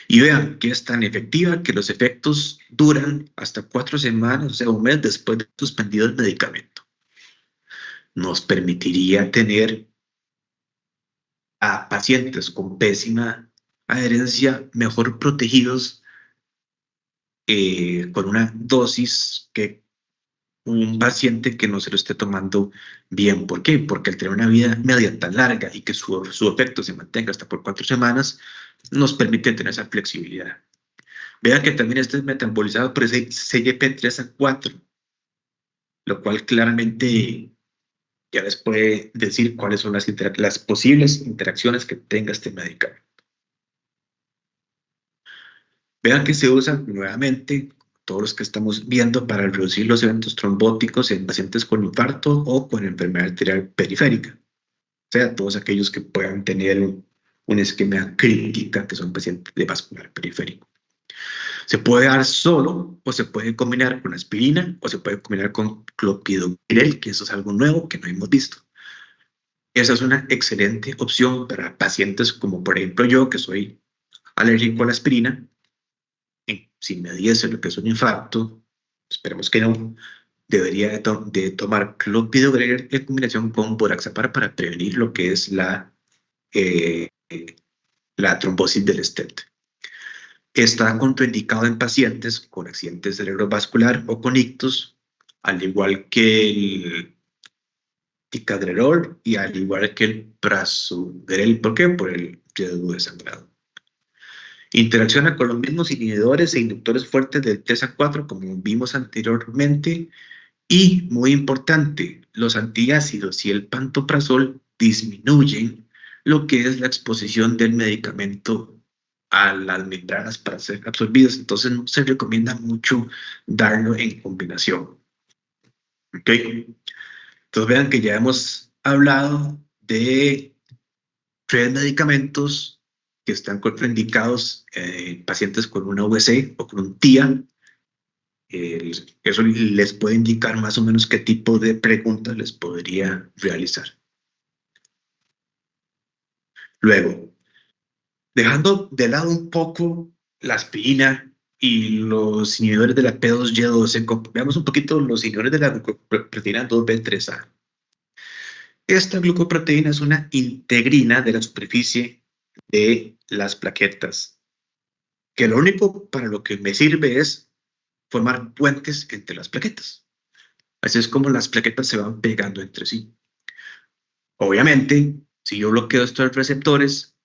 Y vean que es tan efectiva que los efectos duran hasta 4 semanas, o sea, un mes después de suspendido el medicamento. Nos permitiría tener a pacientes con pésima adherencia mejor protegidos con una dosis que un paciente que no se lo esté tomando bien. ¿Por qué? Porque al tener una vida media tan larga y que su efecto se mantenga hasta por 4 semanas, nos permite tener esa flexibilidad. Vean que también este es metabolizado por ese CYP3A4, lo cual claramente ya les puede decir cuáles son las posibles interacciones que tenga este medicamento. Vean que se usa nuevamente, todos los que estamos viendo, para reducir los eventos trombóticos en pacientes con infarto o con enfermedad arterial periférica. O sea, todos aquellos que puedan tener una isquemia crítica, que son pacientes de vascular periférico. Se puede dar solo o se puede combinar con aspirina o se puede combinar con clopidogrel, que eso es algo nuevo que no hemos visto. Esa es una excelente opción para pacientes como por ejemplo yo, que soy alérgico a la aspirina. Si me diese lo que es un infarto, esperemos que no, debería de tomar clopidogrel en combinación con Boraxapar para prevenir lo que es eh, la trombosis del stent. Está contraindicado en pacientes con accidente cerebrovascular o con ictus, al igual que el ticagrelor y al igual que el prasugrel. ¿Por qué? Por el riesgo de sangrado. Interacciona con los mismos inhibidores e inductores fuertes del TSA4, como vimos anteriormente, y, muy importante, los antiácidos y el pantoprazol disminuyen lo que es la exposición del medicamento a las membranas para ser absorbidos. Entonces no se recomienda mucho darlo en combinación. ¿Ok? Entonces vean que ya hemos hablado de 3 medicamentos que están contraindicados en pacientes con una VC o con un TIA. Eso les puede indicar más o menos qué tipo de preguntas les podría realizar. Luego, dejando de lado un poco la aspirina y los inhibidores de la P2Y12, veamos un poquito los inhibidores de la glucoproteína 2B3A. Esta glucoproteína es una integrina de la superficie de las plaquetas, que lo único para lo que me sirve es formar puentes entre las plaquetas. Así es como las plaquetas se van pegando entre sí. Obviamente, si yo bloqueo estos receptores,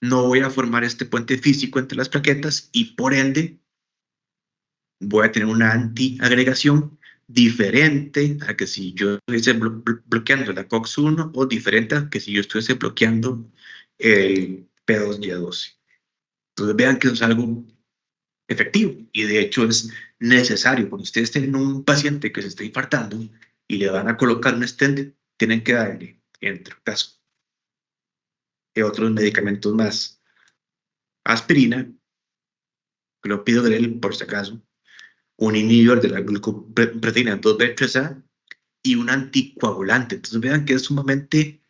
no voy a formar este puente físico entre las plaquetas y por ende voy a tener una antiagregación diferente a que si yo estuviese bloqueando la COX-1 o diferente a que si yo estuviese bloqueando el P2Y12. Entonces vean que es algo efectivo y de hecho es necesario. Cuando ustedes tienen un paciente que se está infartando y le van a colocar un stent, tienen que darle, entre otras otros medicamentos más, aspirina, clopidogrel por si acaso, un inhibidor de la glucoproteína 2B3A y un anticoagulante. Entonces vean que es sumamente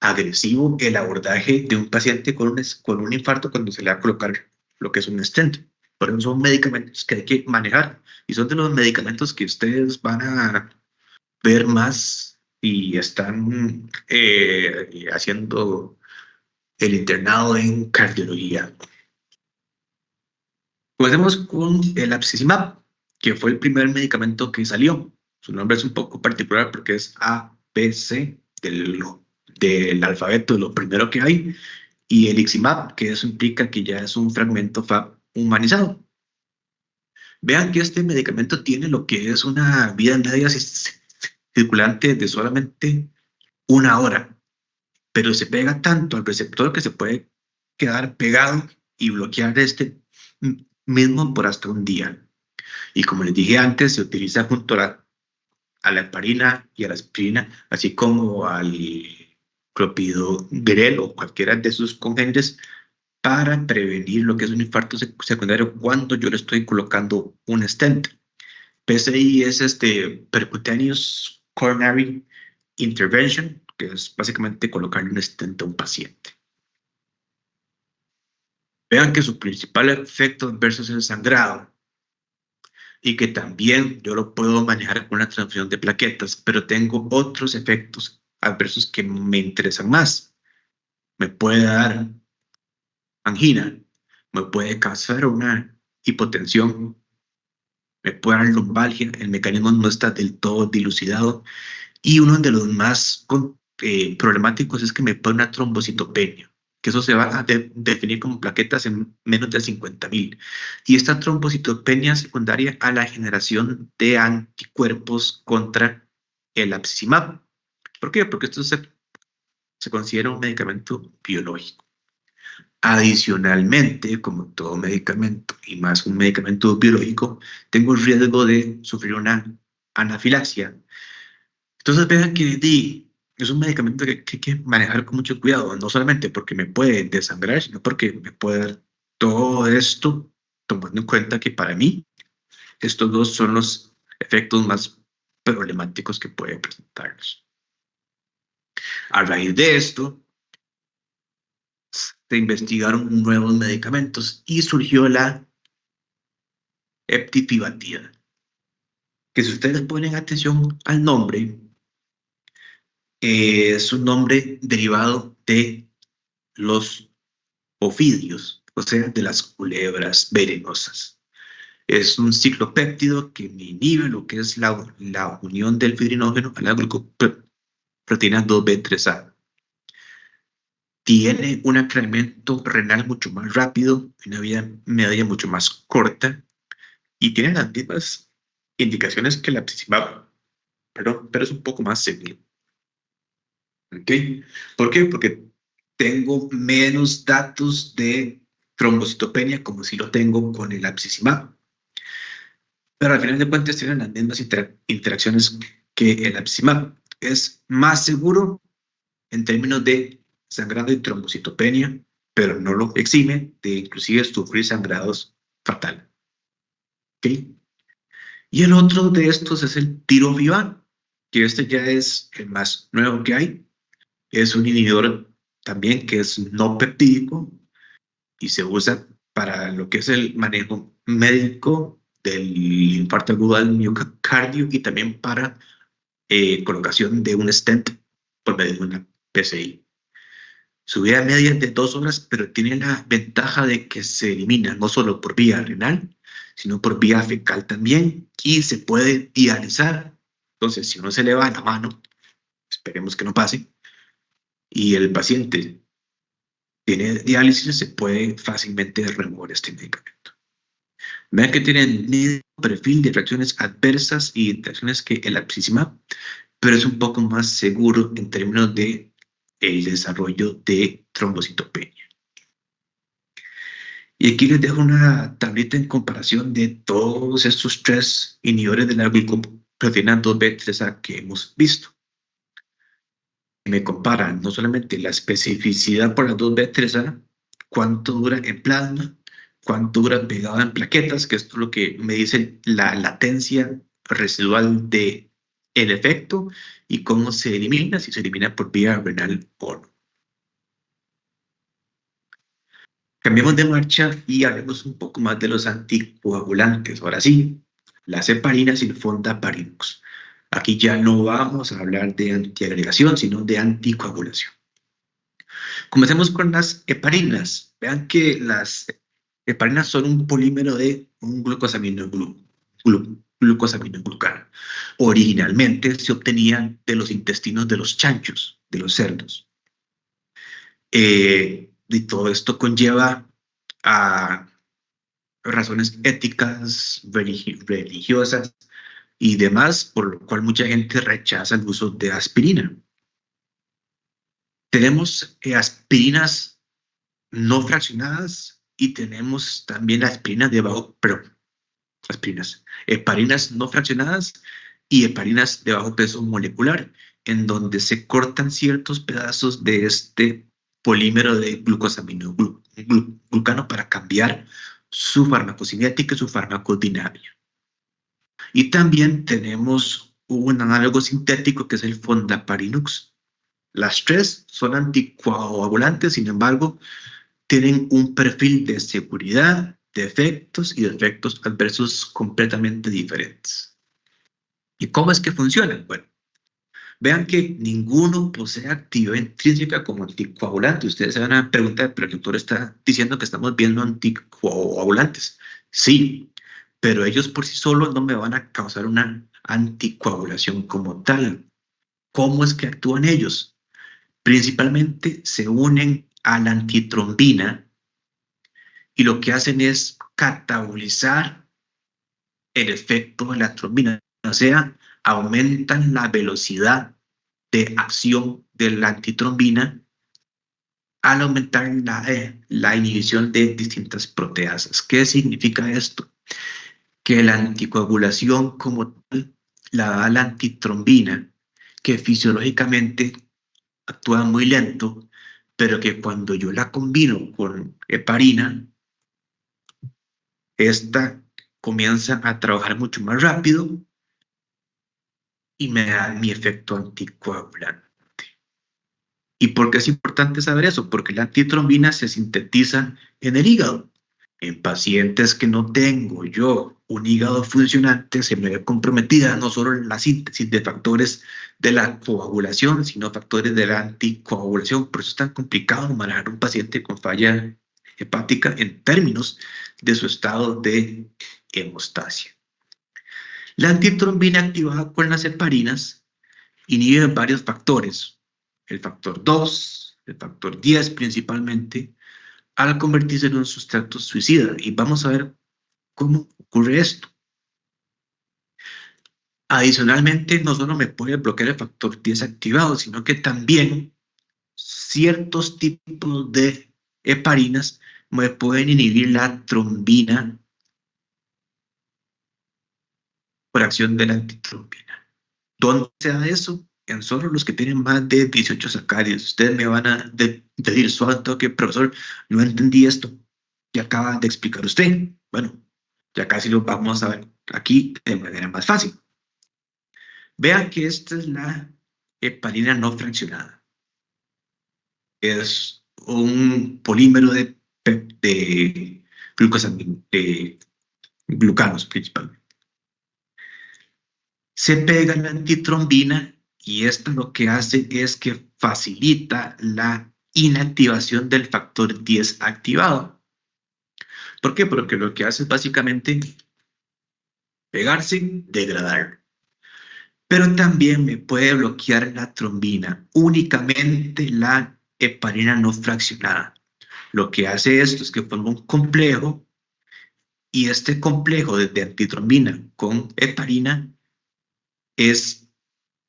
agresivo el abordaje de un paciente con un infarto cuando se le va a colocar lo que es un stent. Por eso son medicamentos que hay que manejar y son de los medicamentos que ustedes van a ver más y están haciendo el internado en cardiología. Comencemos con el abscesimab, que fue el primer medicamento que salió. Su nombre es un poco particular porque es ABC del alfabeto, lo primero que hay, y el iximab, que eso implica que ya es un fragmento Fab humanizado. Vean que este medicamento tiene lo que es una vida media circulante de solamente 1 hora, pero se pega tanto al receptor que se puede quedar pegado y bloquear este mismo por hasta un día. Y como les dije antes, se utiliza junto a la heparina y a la aspirina, así como al clopidogrel o cualquiera de sus congéneres, para prevenir lo que es un infarto secundario cuando yo le estoy colocando un stent. PCI es Percutaneous Coronary Intervention, que es básicamente colocarle un stent a un paciente. Vean que su principal efecto adverso es el sangrado y que también yo lo puedo manejar con una transfusión de plaquetas, pero tengo otros efectos adversos que me interesan más. Me puede dar angina, me puede causar una hipotensión, me puede dar lumbalgia, el mecanismo no está del todo dilucidado y uno de los más problemáticos es que me puede una trombocitopenia, que eso se va a definir como plaquetas en menos de 50.000. Y esta trombocitopenia secundaria a la generación de anticuerpos contra el abcimab. ¿Por qué? Porque esto se considera un medicamento biológico. Adicionalmente, como todo medicamento, y más un medicamento biológico, tengo el riesgo de sufrir una anafilaxia. Entonces vean que es un medicamento que hay que manejar con mucho cuidado, no solamente porque me puede desangrar, sino porque me puede dar todo esto, tomando en cuenta que para mí estos dos son los efectos más problemáticos que puede presentarnos. A raíz de esto, se investigaron nuevos medicamentos y surgió la eptifibatida, que si ustedes ponen atención al nombre, es un nombre derivado de los ofidios, o sea, de las culebras venenosas. Es un ciclopéptido que inhibe lo que es la unión del fibrinógeno a la glucoproteína 2B3A. Tiene un aclaramiento renal mucho más rápido, una vida media mucho más corta y tiene las mismas indicaciones que la abcimab, pero es un poco más seguro. ¿Ok? ¿Por qué? Porque tengo menos datos de trombocitopenia como si lo tengo con el abcimab. Pero al final de cuentas tienen las mismas interacciones que el abcimab. Es más seguro en términos de sangrado y trombocitopenia, pero no lo exime de inclusive sufrir sangrados fatales. ¿Okay? Y el otro de estos es el tirofiban, que este ya es el más nuevo que hay. Es un inhibidor también que es no peptídico y se usa para lo que es el manejo médico del infarto agudo al miocardio y también para colocación de un stent por medio de una PCI. Su vida media es de 2 horas, pero tiene la ventaja de que se elimina no solo por vía renal, sino por vía fecal también y se puede dializar. Entonces, si uno se le va la mano, esperemos que no pase, y el paciente tiene diálisis, se puede fácilmente remover este medicamento. Vean que tiene el mismo perfil de reacciones adversas y interacciones que el abcimab, pero es un poco más seguro en términos de el desarrollo de trombocitopenia. Y aquí les dejo una tablita en comparación de todos estos 3 inhibidores de la glucoproteína 2B3A que hemos visto. Me comparan no solamente la especificidad por la 2B3A, cuánto dura en plasma, cuánto dura pegado en plaquetas, que esto es lo que me dice la latencia residual de el efecto y cómo se elimina, si se elimina por vía renal o no. Cambiemos de marcha y hablemos un poco más de los anticoagulantes. Ahora sí, las heparinas y el fondaparinux. Aquí ya no vamos a hablar de antiagregación, sino de anticoagulación. Comencemos con las heparinas. Vean que las heparinas son un polímero de un glucosaminoglucano. Originalmente se obtenían de los intestinos de los chanchos, de los cerdos. Y todo esto conlleva a razones éticas, religiosas y demás, por lo cual mucha gente rechaza el uso de aspirina. Tenemos aspirinas no fraccionadas y tenemos también aspirinas de bajo, perdón, aspirinas, heparinas no fraccionadas y heparinas de bajo peso molecular, en donde se cortan ciertos pedazos de este polímero de glucano para cambiar su farmacocinética y su farmacodinámica. Y también tenemos un análogo sintético que es el fondaparinux. Las tres son anticoagulantes, sin embargo, tienen un perfil de seguridad, de efectos y de efectos adversos completamente diferentes. ¿Y cómo es que funcionan? Bueno, vean que ninguno posee actividad intrínseca como anticoagulante. Ustedes se van a preguntar, pero el doctor está diciendo que estamos viendo anticoagulantes. Sí, pero ellos por sí solos no me van a causar una anticoagulación como tal. ¿Cómo es que actúan ellos? Principalmente se unen a la antitrombina y lo que hacen es catabolizar el efecto de la trombina, o sea, aumentan la velocidad de acción de la antitrombina al aumentar la inhibición de distintas proteasas. ¿Qué significa esto? Que la anticoagulación como tal la da la antitrombina, que fisiológicamente actúa muy lento, pero que cuando yo la combino con heparina, esta comienza a trabajar mucho más rápido y me da mi efecto anticoagulante. ¿Y por qué es importante saber eso? Porque la antitrombina se sintetiza en el hígado. En pacientes que no tengo yo un hígado funcionante, se me ve comprometida no solo la síntesis de factores de la coagulación, sino factores de la anticoagulación. Por eso es tan complicado manejar un paciente con falla hepática en términos de su estado de hemostasia. La antitrombina activada con las heparinas inhibe varios factores, el factor 2, el factor 10 principalmente, al convertirse en un sustrato suicida. Y vamos a ver cómo ocurre esto. Adicionalmente, no solo me puede bloquear el factor 10 activado, sino que también ciertos tipos de heparinas me pueden inhibir la trombina por acción de la antitrombina. ¿Dónde se da eso? En solo los que tienen más de 18 sacáridos. Ustedes me van a decir, suave, que profesor, no entendí esto que acaba de explicar usted. Bueno, ya casi lo vamos a ver aquí de manera más fácil. Vean que esta es la heparina no fraccionada. Es un polímero de de glucanos principalmente. Se pega la antitrombina y esto lo que hace es que facilita la inactivación del factor 10 activado. ¿Por qué? Porque lo que hace es básicamente pegarse, degradar. Pero también me puede bloquear la trombina, únicamente la heparina no fraccionada. Lo que hace esto es que forma un complejo y este complejo de antitrombina con heparina es,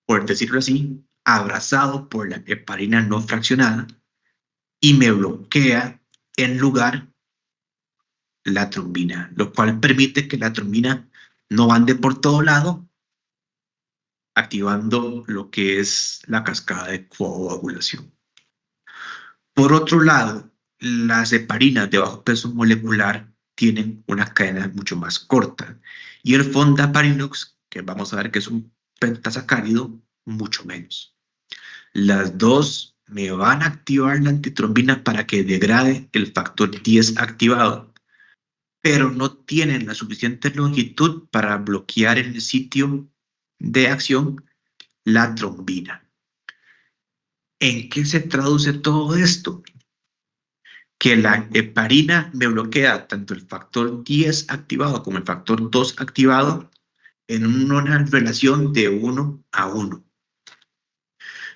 por decirlo así, abrazado por la heparina no fraccionada y me bloquea en lugar la trombina, lo cual permite que la trombina no ande por todo lado, activando lo que es la cascada de coagulación. Por otro lado, las heparinas de bajo peso molecular tienen una cadena mucho más corta y el fondaparinux, que vamos a ver que es un pentasacárido, mucho menos. Las dos me van a activar la antitrombina para que degrade el factor 10 activado, pero no tienen la suficiente longitud para bloquear en el sitio de acción la trombina. ¿En qué se traduce todo esto? Que la heparina me bloquea tanto el factor 10 activado como el factor 2 activado en una relación de 1 a 1.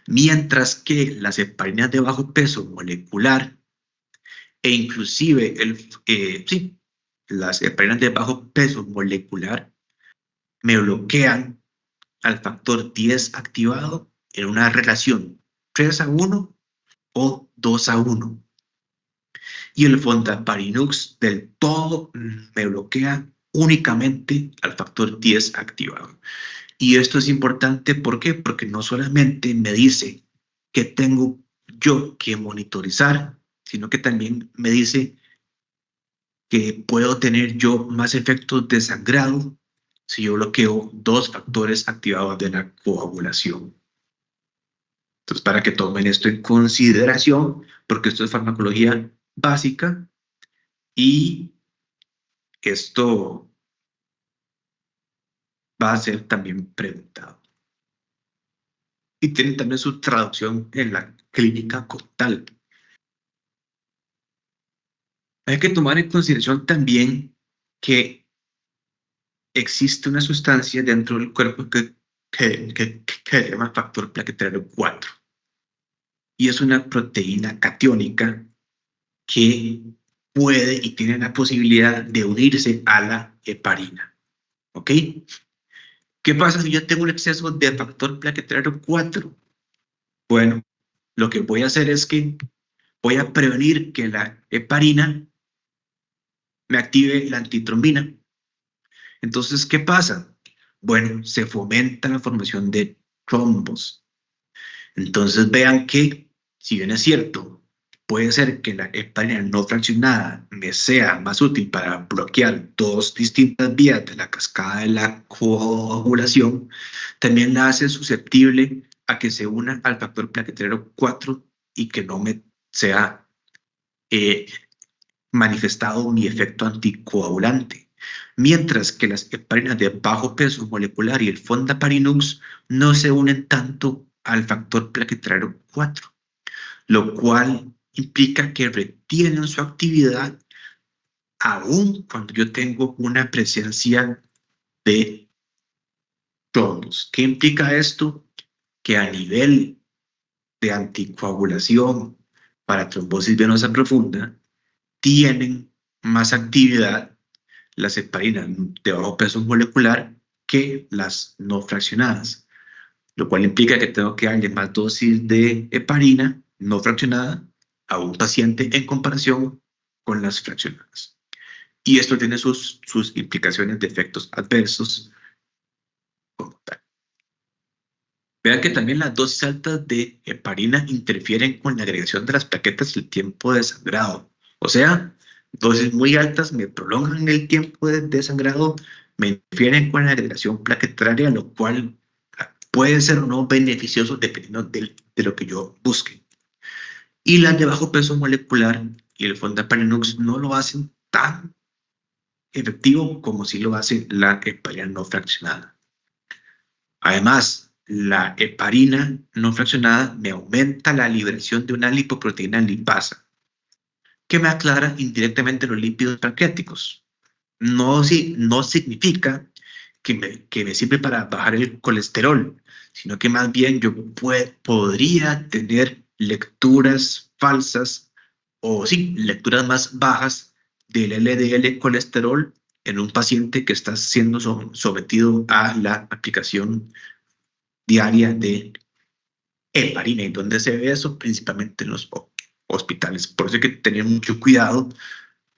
Mientras que las heparinas de bajo peso molecular e inclusive las heparinas de bajo peso molecular me bloquean al factor 10 activado en una relación 3:1 o 2:1. Y el fondaparinux del todo me bloquea únicamente al factor 10 activado. Y esto es importante, ¿por qué? Porque no solamente me dice que tengo yo que monitorizar, sino que también me dice que puedo tener yo más efectos de sangrado si yo bloqueo dos factores activados de la coagulación. Entonces, para que tomen esto en consideración, porque esto es farmacología básica y esto va a ser también preguntado. Y tienen también su traducción en la clínica como tal. Hay que tomar en consideración también que existe una sustancia dentro del cuerpo que se llama factor plaquetario 4 y es una proteína catiónica que puede y tiene la posibilidad de unirse a la heparina. ¿Ok? ¿Qué pasa si yo tengo un exceso de factor plaquetario 4? Bueno, lo que voy a hacer es que voy a prevenir que la heparina me active la antitrombina. Entonces, ¿qué pasa? Bueno, se fomenta la formación de trombos. Entonces, vean que, si bien es cierto, puede ser que la heparina no fraccionada me sea más útil para bloquear dos distintas vías de la cascada de la coagulación, también la hace susceptible a que se una al factor plaquetario 4 y que no me sea eh, manifestado mi efecto anticoagulante, mientras que las heparinas de bajo peso molecular y el fondaparinux no se unen tanto al factor plaquetario 4, lo cual implica que retienen su actividad aún cuando yo tengo una presencia de trombos. ¿Qué implica esto? Que a nivel de anticoagulación para trombosis venosa profunda tienen más actividad las heparinas de bajo peso molecular que las no fraccionadas, lo cual implica que tengo que darle más dosis de heparina no fraccionada a un paciente en comparación con las fraccionadas. Y esto tiene sus implicaciones de efectos adversos como tal. Vean que también las dosis altas de heparina interfieren con la agregación de las plaquetas y el tiempo de sangrado. O sea, dosis muy altas me prolongan el tiempo de sangrado, me interfieren con la agregación plaquetaria, lo cual puede ser o no beneficioso dependiendo de lo que yo busque. Y las de bajo peso molecular y el fondaparinux no lo hacen tan efectivo como si lo hace la heparina no fraccionada. Además, la heparina no fraccionada me aumenta la liberación de una lipoproteína lipasa, que me aclara indirectamente los lípidos pancreáticos. No, no significa que me sirve para bajar el colesterol, sino que más bien yo podría tener lecturas falsas o sí, lecturas más bajas del LDL colesterol en un paciente que está siendo sometido a la aplicación diaria de heparina. ¿Y dónde se ve eso? Principalmente en los hospitales. Por eso hay que tener mucho cuidado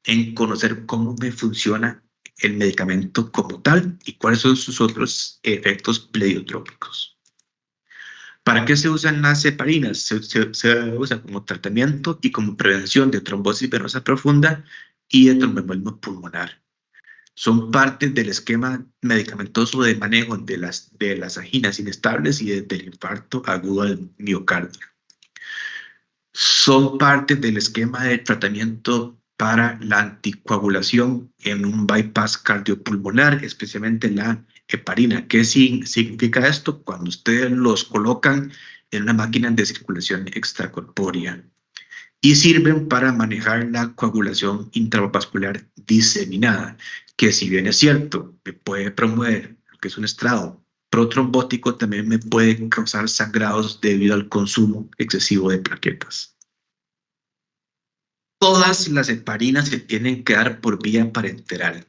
en conocer cómo me funciona el medicamento como tal y cuáles son sus otros efectos pleiotrópicos. ¿Para qué se usan las heparinas? Se usa como tratamiento y como prevención de trombosis venosa profunda y de tromboembolismo pulmonar. Son parte del esquema medicamentoso de manejo de las anginas inestables y del infarto agudo al miocardio. Son parte del esquema de tratamiento para la anticoagulación en un bypass cardiopulmonar, especialmente la heparina. ¿Qué significa esto? Cuando ustedes los colocan en una máquina de circulación extracorpórea y sirven para manejar la coagulación intravascular diseminada, que si bien es cierto, me puede promover lo que es un estrado protrombótico, también me puede causar sangrados debido al consumo excesivo de plaquetas. Todas las heparinas se tienen que dar por vía parenteral.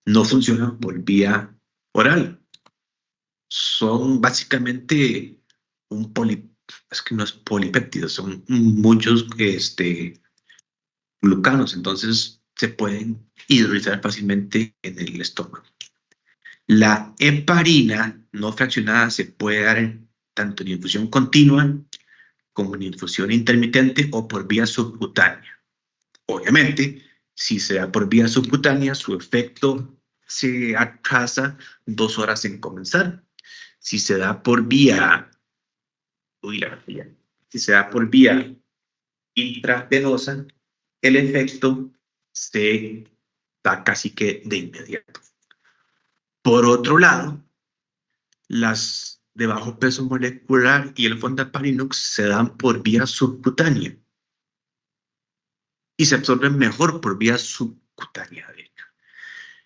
No funcionan por vía oral. Son básicamente un poli, es que no es polipéptido, son muchos glucanos, entonces se pueden hidrolizar fácilmente en el estómago. La heparina no fraccionada se puede dar tanto en infusión continua como en infusión intermitente o por vía subcutánea. Obviamente, si se da por vía subcutánea, su efecto se atrasa 2 horas en comenzar. Si se da por vía, si se da por vía intravenosa, el efecto se da casi que de inmediato. Por otro lado, las de bajo peso molecular y el Fondaparinux se dan por vía subcutánea y se absorben mejor por vía subcutánea, de hecho.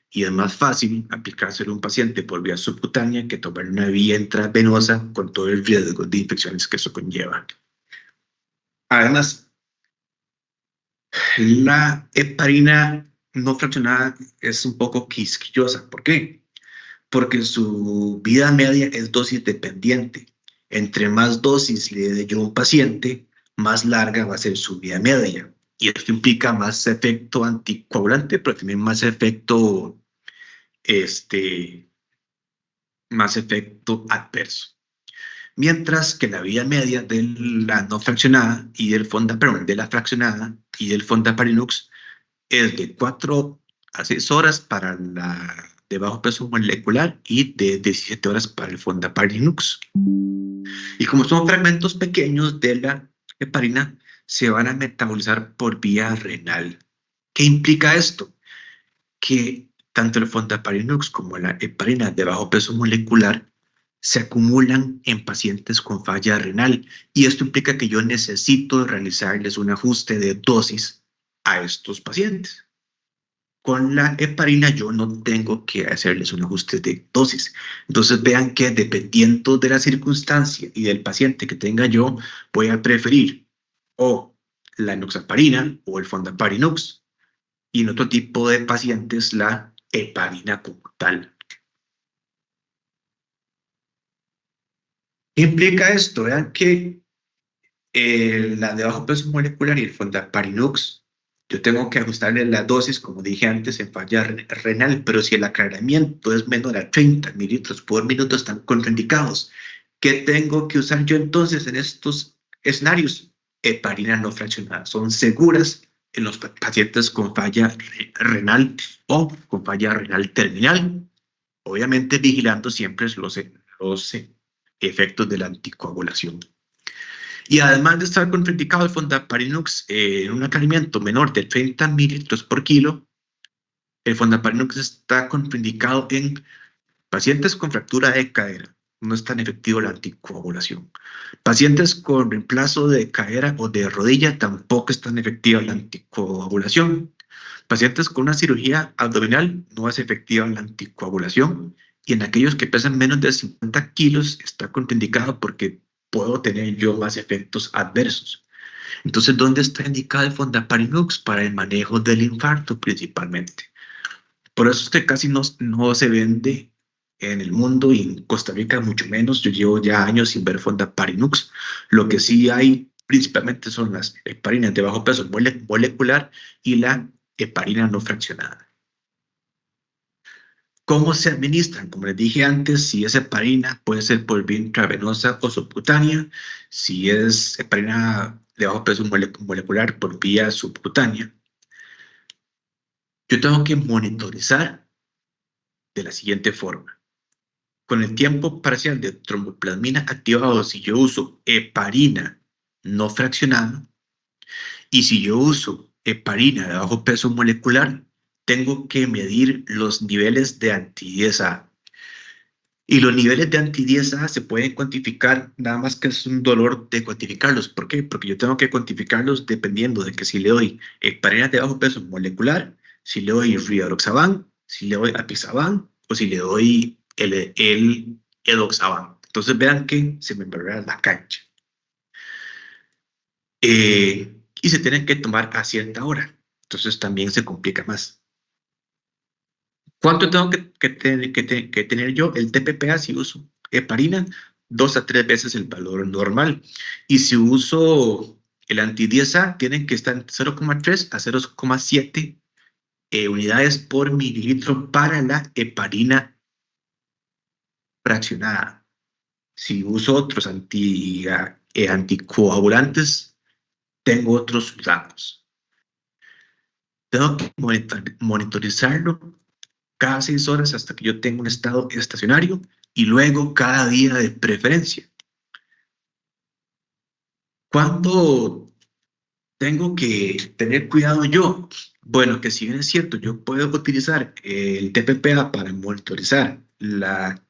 Y es más fácil aplicárselo a un paciente por vía subcutánea que tomar una vía intravenosa con todo el riesgo de infecciones que eso conlleva. Además, la heparina no fraccionada es un poco quisquillosa. ¿Por qué? Porque su vida media es dosis dependiente. Entre más dosis le dé yo a un paciente, más larga va a ser su vida media. Y esto implica más efecto anticoagulante, pero también este, más efecto adverso. Mientras que la vida media de la no fraccionada y del perdón, de la fraccionada y del Fondaparinux es de 4 a 6 horas para la de bajo peso molecular y de 17 horas para el Fondaparinux. Y como son fragmentos pequeños de la heparina, se van a metabolizar por vía renal. ¿Qué implica esto? Que tanto el Fondaparinux como la heparina de bajo peso molecular se acumulan en pacientes con falla renal y esto implica que yo necesito realizarles un ajuste de dosis a estos pacientes. Con la heparina yo no tengo que hacerles un ajuste de dosis. Entonces vean que dependiendo de la circunstancia y del paciente que tenga yo, voy a preferir o la enoxaparina o el Fondaparinux y en otro tipo de pacientes la heparina como tal. ¿Qué implica esto? Vean que la de bajo peso molecular y el Fondaparinux, yo tengo que ajustarle la dosis, como dije antes, en falla renal, pero si el aclaramiento es menor a 30 mililitros por minuto, están contraindicados. ¿Qué tengo que usar yo entonces en estos escenarios? Heparina no fraccionada. Son seguras en los pacientes con falla renal o con falla renal terminal, obviamente vigilando siempre los efectos de la anticoagulación. Y además de estar contraindicado el Fondaparinux en un aclaramiento menor de 30 mililitros por kilo, el Fondaparinux está contraindicado en pacientes con fractura de cadera. No es tan efectivo la anticoagulación. Pacientes con reemplazo de cadera o de rodilla tampoco es tan efectiva la anticoagulación. Pacientes con una cirugía abdominal no es efectiva la anticoagulación. Y en aquellos que pesan menos de 50 kilos está contraindicado porque puedo tener yo más efectos adversos. Entonces, ¿dónde está indicado el Fondaparinux? Para el manejo del infarto principalmente. Por eso es que casi no se vende en el mundo y en Costa Rica mucho menos. Yo llevo ya años sin ver Fondaparinux. Lo que sí hay principalmente son las heparinas de bajo peso molecular y la heparina no fraccionada. ¿Cómo se administran? Como les dije antes, si es heparina, puede ser por vía intravenosa o subcutánea. Si es heparina de bajo peso molecular, por vía subcutánea. Yo tengo que monitorizar de la siguiente forma. Con el tiempo parcial de tromboplasmina activado, si yo uso heparina no fraccionada y si yo uso heparina de bajo peso molecular, tengo que medir los niveles de anti-10A. Y los niveles de anti-10A se pueden cuantificar, nada más que es un dolor de cuantificarlos. ¿Por qué? Porque yo tengo que cuantificarlos dependiendo de que si le doy heparina de bajo peso molecular, si le doy rivaroxaban, si le doy apixaban o si le doy el edoxaban. Entonces vean que se me embarra la cancha. y se tienen que tomar a cierta hora. Entonces también se complica más. ¿Cuánto tengo que tener yo? El TPPA si uso heparina, 2 a 3 veces el valor normal. Y si uso el anti-10A, tienen que estar 0,3 a 0,7 unidades por mililitro para la heparina fraccionada. Si uso otros anticoagulantes, tengo otros rangos. Tengo que monitorizarlo cada 6 horas hasta que yo tenga un estado estacionario y luego cada día de preferencia. ¿Cuándo tengo que tener cuidado yo? Bueno, que si bien es cierto, yo puedo utilizar el TPPA para monitorizar la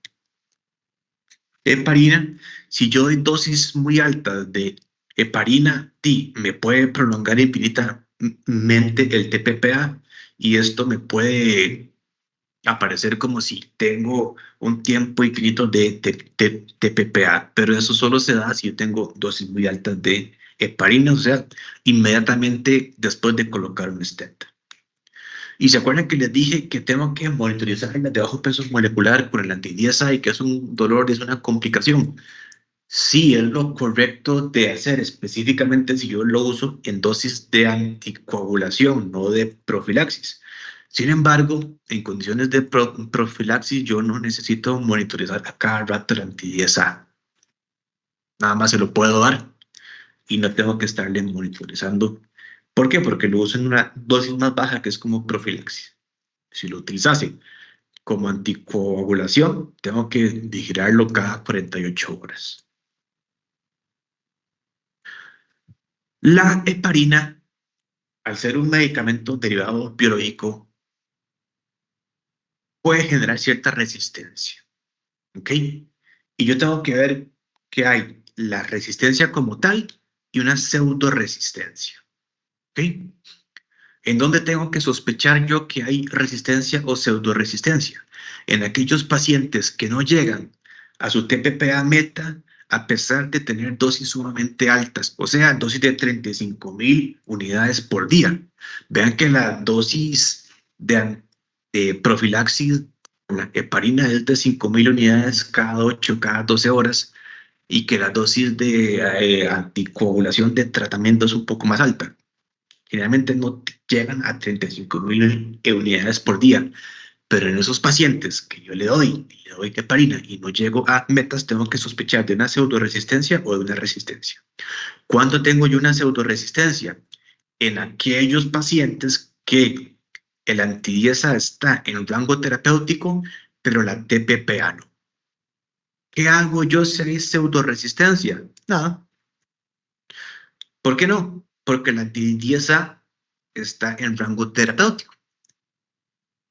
heparina. Si yo doy dosis muy altas de heparina, me puede prolongar infinitamente el TPPA y esto me puede aparecer como si tengo un tiempo infinito de TPPA, pero eso solo se da si yo tengo dosis muy altas de heparina, o sea, inmediatamente después de colocar un stent. Y se acuerdan que les dije que tengo que monitorizar las de bajo peso molecular con el anti-10A y que es un dolor, es una complicación. Sí, es lo correcto de hacer, específicamente si yo lo uso en dosis de anticoagulación, no de profilaxis. Sin embargo, en condiciones de profilaxis, yo no necesito monitorizar a cada rato el anti-10A. Nada más se lo puedo dar y no tengo que estarle monitorizando. ¿Por qué? Porque lo uso en una dosis más baja, que es como profilaxis. Si lo utilizase como anticoagulación, tengo que vigilarlo cada 48 horas. La heparina, al ser un medicamento derivado biológico, puede generar cierta resistencia, ¿ok? Y yo tengo que ver que hay la resistencia como tal y una pseudo resistencia, ¿ok? ¿En dónde tengo que sospechar yo que hay resistencia o pseudo resistencia? En aquellos pacientes que no llegan a su TPPA meta a pesar de tener dosis sumamente altas, o sea, dosis de 35.000 unidades por día. Vean que la dosis de profilaxis, la heparina es de 5.000 unidades cada 8, cada 12 horas, y que la dosis de anticoagulación de tratamiento es un poco más alta. Generalmente no llegan a 35.000 unidades por día, pero en esos pacientes que yo le doy heparina y no llego a metas, tengo que sospechar de una pseudoresistencia o de una resistencia. ¿Cuándo tengo yo una pseudoresistencia? En aquellos pacientes que el anti-10A está en un rango terapéutico, pero la TPPA no. ¿Qué hago yo si hay pseudoresistencia? Nada. ¿Por qué no? Porque la anti-10A está en rango terapéutico.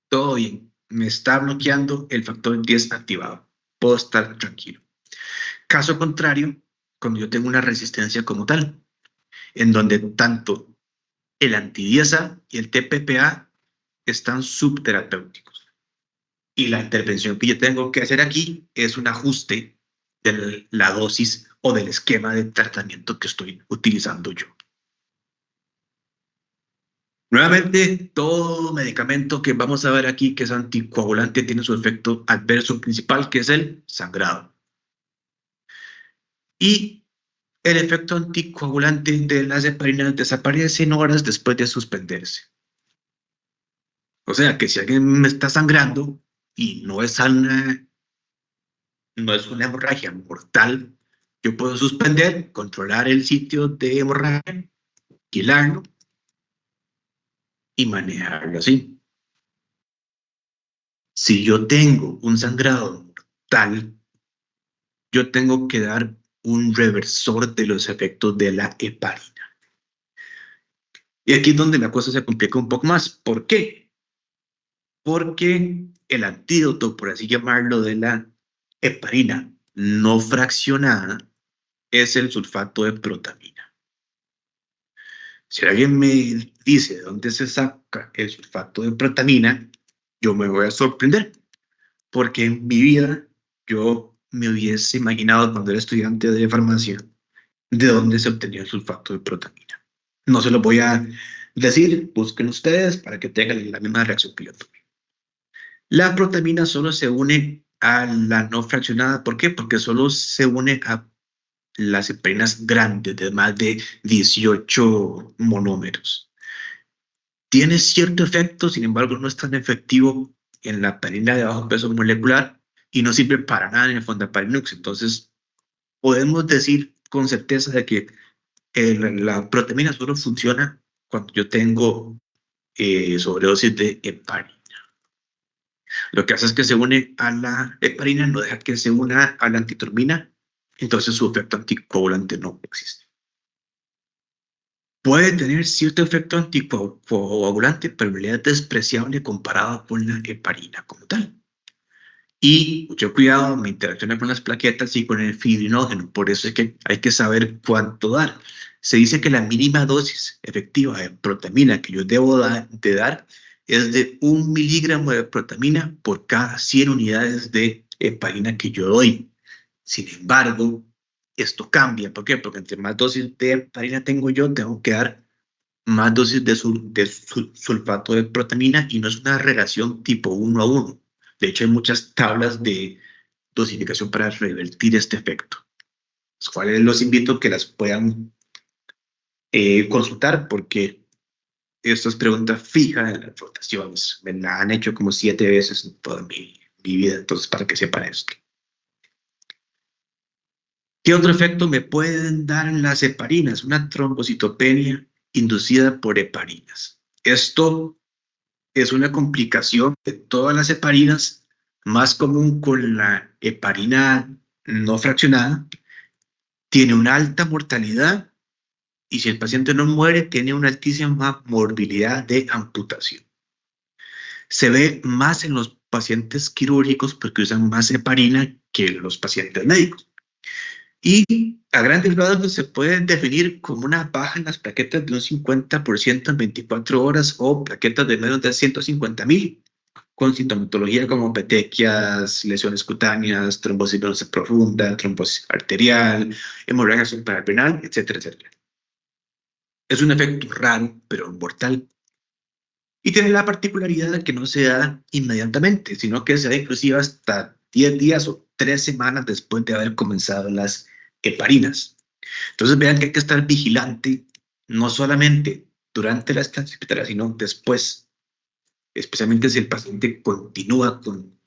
Todo bien, me está bloqueando el factor 10 activado. Puedo estar tranquilo. Caso contrario, cuando yo tengo una resistencia como tal, en donde tanto el anti-10A y el TPPA están subterapéuticos. Y la intervención que yo tengo que hacer aquí es un ajuste de la dosis o del esquema de tratamiento que estoy utilizando yo. Nuevamente, todo medicamento que vamos a ver aquí que es anticoagulante tiene su efecto adverso principal, que es el sangrado. Y el efecto anticoagulante de las heparinas desaparece en horas después de suspenderse. O sea que si alguien me está sangrando y no es una hemorragia mortal, yo puedo suspender, controlar el sitio de hemorragia, alquilarlo y manejarlo así. Si yo tengo un sangrado mortal, yo tengo que dar un reversor de los efectos de la heparina. Y aquí es donde la cosa se complica un poco más. ¿Por qué? Porque el antídoto, por así llamarlo, de la heparina no fraccionada es el sulfato de protamina. Si alguien me dice de dónde se saca el sulfato de protamina, yo me voy a sorprender, porque en mi vida yo me hubiese imaginado cuando era estudiante de farmacia de dónde se obtenía el sulfato de protamina. No se lo voy a decir, busquen ustedes para que tengan la misma reacción que yo tuve. La protamina solo se une a la no fraccionada. ¿Por qué? Porque solo se une a las heparines grandes de más de 18 monómeros. Tiene cierto efecto, sin embargo, no es tan efectivo en la heparina de bajo peso molecular y no sirve para nada en el Fondaparinux. Entonces, podemos decir con certeza de que la proteína solo funciona cuando yo tengo sobredosis de heparina. Lo que hace es que se une a la heparina, no deja que se una a la antiturmina, entonces su efecto anticoagulante no existe. Puede tener cierto efecto anticoagulante, pero en realidad es despreciable comparado con la heparina como tal. Y mucho cuidado, me interacciona con las plaquetas y con el fibrinógeno, por eso es que hay que saber cuánto dar. Se dice que la mínima dosis efectiva de protamina que yo debo de dar es de 1 miligramo de protamina por cada 100 unidades de heparina que yo doy. Sin embargo, esto cambia. ¿Por qué? Porque entre más dosis de heparina tengo yo, tengo que dar más dosis de sulfato de protamina y no es una relación tipo 1 a 1. De hecho, hay muchas tablas de dosificación para revertir este efecto, los cuales los invito a que las puedan consultar porque esto es pregunta fija de las rotaciones. Me la han hecho como 7 veces en toda mi vida, entonces para que sepan esto. ¿Qué otro efecto me pueden dar las heparinas? Una trombocitopenia inducida por heparinas. Esto es una complicación de todas las heparinas, más común con la heparina no fraccionada. Tiene una alta mortalidad y si el paciente no muere, tiene una altísima morbilidad de amputación. Se ve más en los pacientes quirúrgicos porque usan más heparina que los pacientes médicos. Y a grandes rasgos se puede definir como una baja en las plaquetas de un 50% en 24 horas o plaquetas de menos de 150,000 con sintomatología como petequias, lesiones cutáneas, trombosis venosa profunda, trombosis arterial, hemorragia suprarrenal, etcétera, etcétera. Es un efecto raro, pero mortal. Y tiene la particularidad de que no se da inmediatamente, sino que se da inclusive hasta 10 días o 3 semanas después de haber comenzado las heparinas. Entonces vean que hay que estar vigilante, no solamente durante la estancia hospitalaria, sino después, especialmente si el paciente continúa con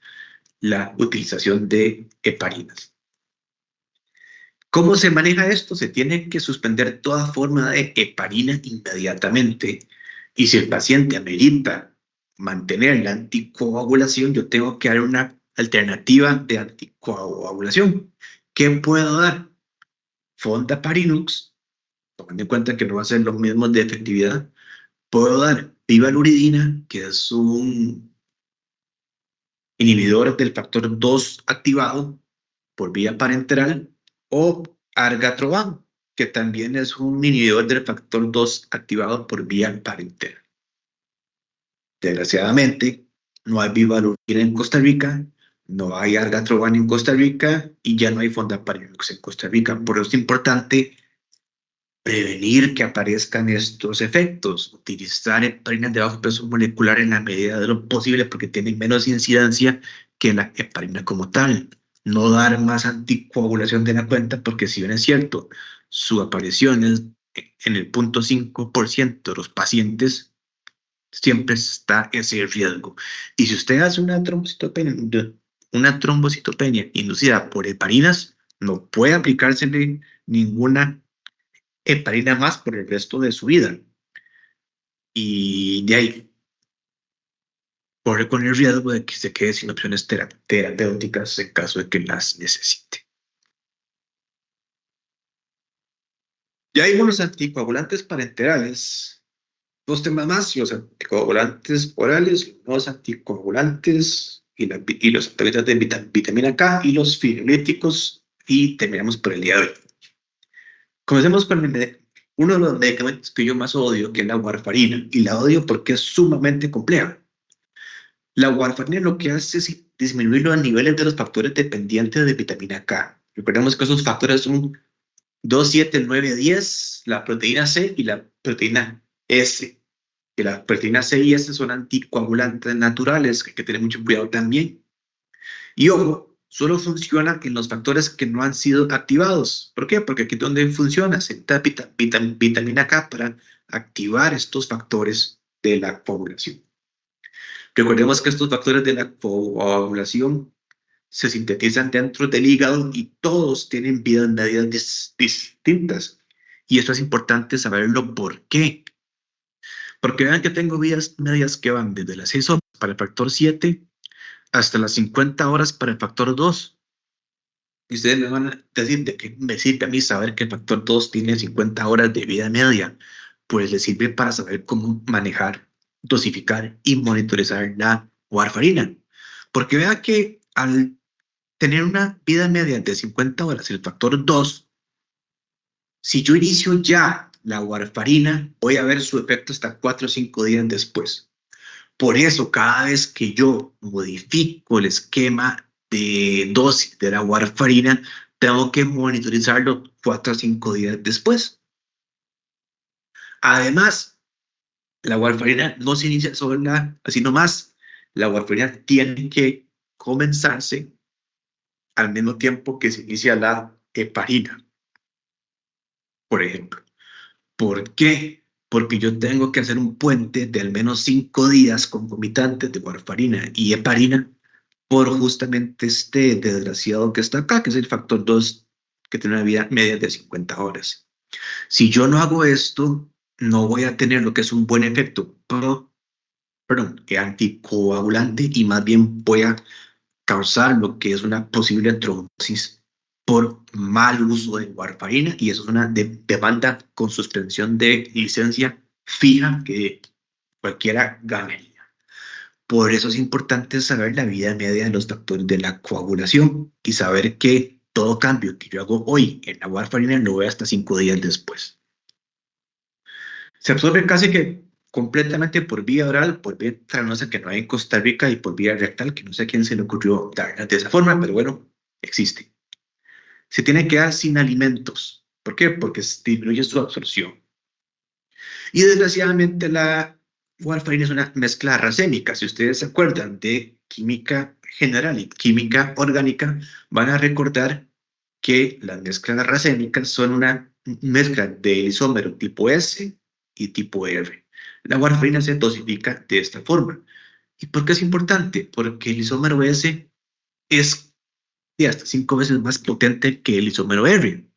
la utilización de heparinas. ¿Cómo se maneja esto? Se tiene que suspender toda forma de heparina inmediatamente y si el paciente amerita mantener la anticoagulación, yo tengo que dar una alternativa de anticoagulación. ¿Qué puedo dar? Fondaparinux, tomando en cuenta que no va a ser los mismos de efectividad. Puedo dar pivaluridina, que es un inhibidor del factor 2 activado por vía parenteral, o argatroban, que también es un inhibidor del factor 2 activado por vía parenteral. Desgraciadamente, no hay pivaluridina en Costa Rica, no hay argatroban en Costa Rica y ya no hay fondaparinux en Costa Rica. Por eso es importante prevenir que aparezcan estos efectos, utilizar heparinas de bajo peso molecular en la medida de lo posible porque tienen menos incidencia que la heparina como tal. No dar más anticoagulación de la cuenta porque si bien es cierto, su aparición es en el 0.5% de los pacientes, siempre está ese riesgo. Y si usted hace una trombocitopenia inducida por heparinas, no puede aplicársele ninguna heparina más por el resto de su vida. Y de ahí, corre con el riesgo de que se quede sin opciones terapéuticas en caso de que las necesite. Ya hay unos anticoagulantes parenterales. Dos temas más, los anticoagulantes orales, los anticoagulantes y los antagonistas de vitamina K y los fibrolytíticos. Y terminamos por el día de hoy. Comencemos con uno de los medicamentos que yo más odio, que es la warfarina. Y la odio porque es sumamente compleja. La warfarina lo que hace es disminuir los niveles de los factores dependientes de vitamina K. Recordemos que esos factores son 2, 7, 9, 10, la proteína C y la proteína S, que la proteína C y S son anticoagulantes naturales, que hay que tener mucho cuidado también. Y ojo, solo funciona en los factores que no han sido activados. ¿Por qué? Porque aquí es donde funciona, se necesita vitamina K para activar estos factores de la coagulación. Recordemos que estos factores de la coagulación se sintetizan dentro del hígado y todos tienen vidas medias distintas. Y esto es importante saberlo. ¿Por qué? Porque vean que tengo vidas medias que van desde las 6 horas para el factor 7 hasta las 50 horas para el factor 2. Y ustedes me van a decir de qué me sirve a mí saber que el factor 2 tiene 50 horas de vida media. Pues le sirve para saber cómo manejar, dosificar y monitorizar la warfarina. Porque vea que al tener una vida media de 50 horas, el factor 2, si yo inicio ya la warfarina, voy a ver su efecto hasta 4 o 5 días después. Por eso, cada vez que yo modifico el esquema de dosis de la warfarina, tengo que monitorizarlo 4 a 5 días después. Además, la warfarina no se inicia sola, así nomás. La warfarina tiene que comenzarse al mismo tiempo que se inicia la heparina, por ejemplo. ¿Por qué? Porque yo tengo que hacer un puente de al menos 5 días concomitantes de warfarina y heparina por justamente este desgraciado que está acá, que es el factor 2, que tiene una vida media de 50 horas. Si yo no hago esto, no voy a tener lo que es un buen efecto anticoagulante, y más bien voy a causar lo que es una posible trombosis por mal uso de warfarina, y eso es una demanda con suspensión de licencia fija que cualquiera ganaría. Por eso es importante saber la vida media de los factores de la coagulación y saber que todo cambio que yo hago hoy en la warfarina lo veo hasta 5 días después. Se absorbe casi que completamente por vía oral, por vía intravenosa, que no hay en Costa Rica, y por vía rectal, que no sé a quién se le ocurrió darla de esa forma, pero bueno, existe. Se tiene que dar sin alimentos. ¿Por qué? Porque disminuye su absorción. Y desgraciadamente la warfarina es una mezcla racémica. Si ustedes se acuerdan de química general y química orgánica, van a recordar que las mezclas racémicas son una mezcla de isómero tipo S y tipo R. La warfarina se dosifica de esta forma. ¿Y por qué es importante? Porque el isómero S es de hasta 5 veces más potente que el isómero R.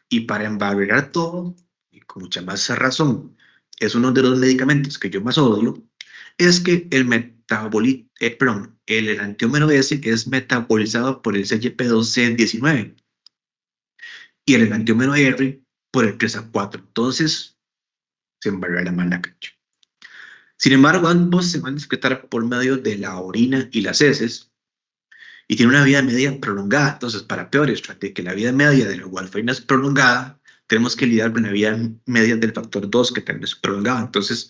Y para embarrar todo, y con mucha más razón, es uno de los medicamentos que yo más odio, es que el enantiómero S es metabolizado por el CYP2C19 y el enantiómero R por el 3A4. Entonces, se embarra la mala cancha. Sin embargo, ambos se van a excretar por medio de la orina y las heces, y tiene una vida media prolongada. Entonces, para peores, de que la vida media de la warfarina es prolongada, tenemos que lidiar con la vida media del factor 2, que también es prolongada. Entonces,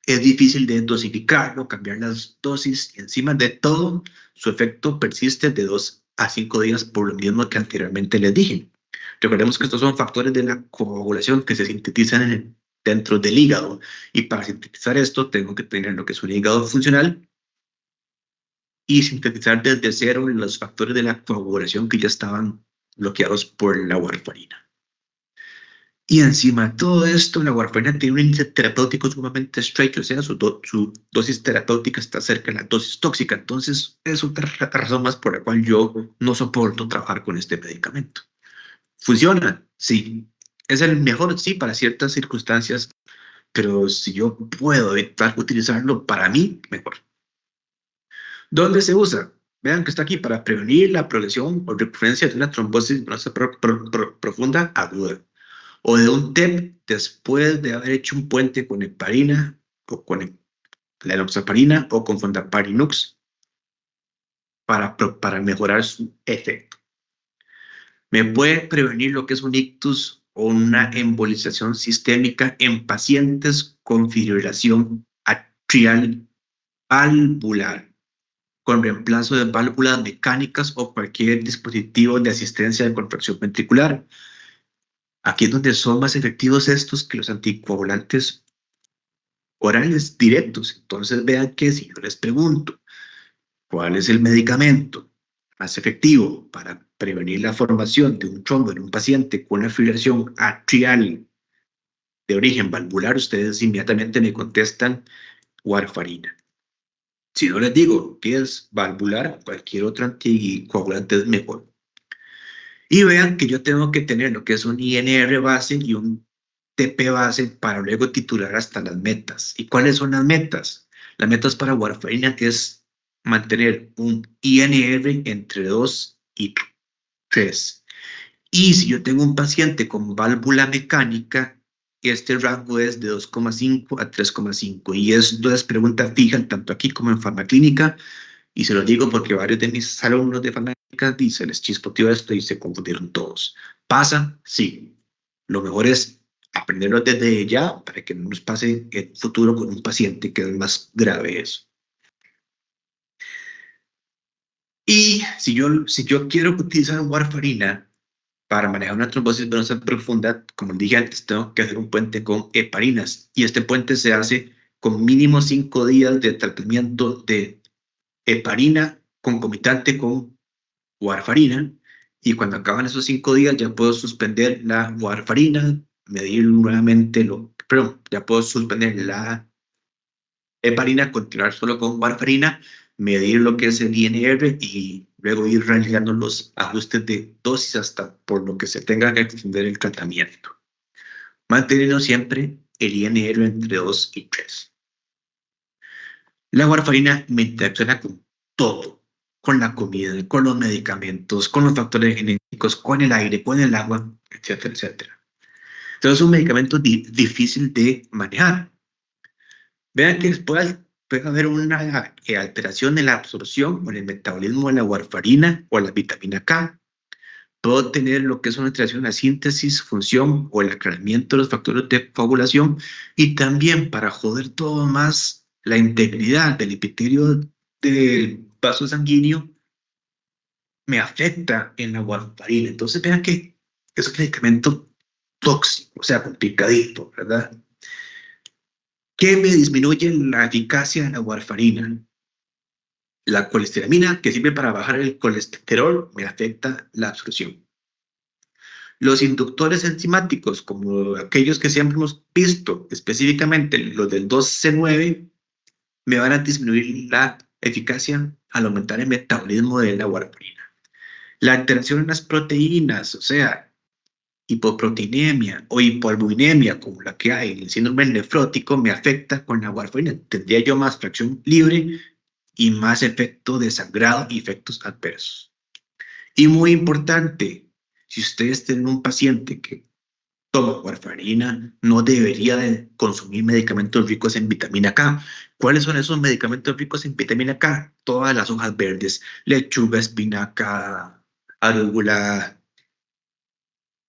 es difícil de dosificarlo, cambiar las dosis, y encima de todo, su efecto persiste de 2 a 5 días, por lo mismo que anteriormente les dije. Recordemos que estos son factores de la coagulación que se sintetizan dentro del hígado, y para sintetizar esto tengo que tener lo que es un hígado funcional y sintetizar desde cero los factores de la coagulación que ya estaban bloqueados por la warfarina. Y encima de todo esto, la warfarina tiene un índice terapéutico sumamente estrecho, o sea, su dosis terapéutica está cerca de la dosis tóxica. Entonces, es otra razón más por la cual yo no soporto trabajar con este medicamento. ¿Funciona? Sí. ¿Es el mejor? Sí, para ciertas circunstancias, pero si yo puedo evitar utilizarlo, para mí, mejor. ¿Dónde se usa? Vean que está aquí para prevenir la progresión o recurrencia de una trombosis venosa profunda aguda, o de un TEP después de haber hecho un puente con heparina o con la enoxaparina o con fondaparinux para mejorar su efecto. Me puede prevenir lo que es un ictus o una embolización sistémica en pacientes con fibrilación atrial valvular, con reemplazo de válvulas mecánicas o cualquier dispositivo de asistencia de contracción ventricular. Aquí es donde son más efectivos estos que los anticoagulantes orales directos. Entonces vean que si yo les pregunto cuál es el medicamento más efectivo para prevenir la formación de un trombo en un paciente con una fibrilación atrial de origen valvular, ustedes inmediatamente me contestan warfarina. Si no les digo que es valvular, cualquier otro anticoagulante es mejor. Y vean que yo tengo que tener lo que es un INR base y un TP base para luego titular hasta las metas. ¿Y cuáles son las metas? Las metas para warfarina es mantener un INR entre 2 y 3. Y si yo tengo un paciente con válvula mecánica, este rango es de 2,5 a 3,5. Y esto es pregunta fija tanto aquí como en farmaclínica. Y se lo digo porque varios de mis alumnos de farmaclínica se les chispoteó esto y se confundieron todos. ¿Pasa? Sí. Lo mejor es aprenderlo desde ya para que no nos pase en el futuro con un paciente que es más grave eso. Y si yo quiero utilizar warfarina para manejar una trombosis venosa profunda, como dije antes, tengo que hacer un puente con heparinas. Y este puente se hace con mínimo 5 días de tratamiento de heparina concomitante con warfarina. Y cuando acaban esos 5 días ya puedo suspender la warfarina, medir nuevamente perdón, ya puedo suspender la heparina, continuar solo con warfarina, medir lo que es el INR y luego ir realizando los ajustes de dosis hasta por lo que se tenga que extender el tratamiento. Manteniendo siempre el INR entre 2 y 3. La warfarina me interacciona con todo, con la comida, con los medicamentos, con los factores genéticos, con el aire, con el agua, etcétera, etcétera. Entonces es un medicamento difícil de manejar. Vean que puede haber una alteración en la absorción o en el metabolismo de la warfarina o la vitamina K. Puedo tener lo que es una alteración en la síntesis, función o el aclaramiento de los factores de coagulación y también para joder todo más la integridad del epitelio del vaso sanguíneo me afecta en la warfarina. Entonces vean que es un medicamento tóxico, o sea, complicadito, ¿verdad? ¿Qué me disminuye la eficacia de la warfarina? La colesteramina, que sirve para bajar el colesterol, me afecta la absorción. Los inductores enzimáticos, como aquellos que siempre hemos visto, específicamente los del 2C9, me van a disminuir la eficacia al aumentar el metabolismo de la warfarina. La alteración en las proteínas, o sea, hipoproteinemia o hipoalbuminemia, como la que hay en el síndrome nefrótico, me afecta con la warfarina. Tendría yo más fracción libre y más efecto de sangrado y efectos adversos. Y muy importante, si ustedes tienen un paciente que toma warfarina, no debería de consumir medicamentos ricos en vitamina K. ¿Cuáles son esos medicamentos ricos en vitamina K? Todas las hojas verdes, lechuga, espinaca, arúgula,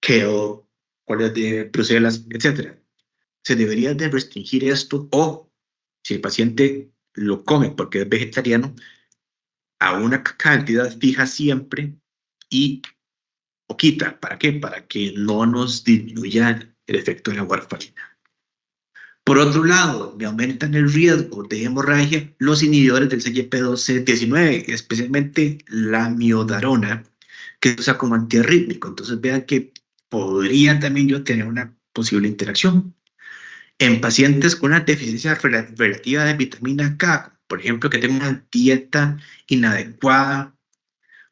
kale, cuáles de Bruselas, etcétera. Se debería de restringir esto o si el paciente lo come porque es vegetariano, a una cantidad fija siempre y poquita. ¿Para qué? Para que no nos disminuya el efecto de la warfarina. Por otro lado, me aumentan el riesgo de hemorragia los inhibidores del CYP12-19, especialmente la miodarona, que se usa como antiarrítmico. Entonces vean que podría también yo tener una posible interacción. En pacientes con una deficiencia relativa de vitamina K, por ejemplo, que tengan una dieta inadecuada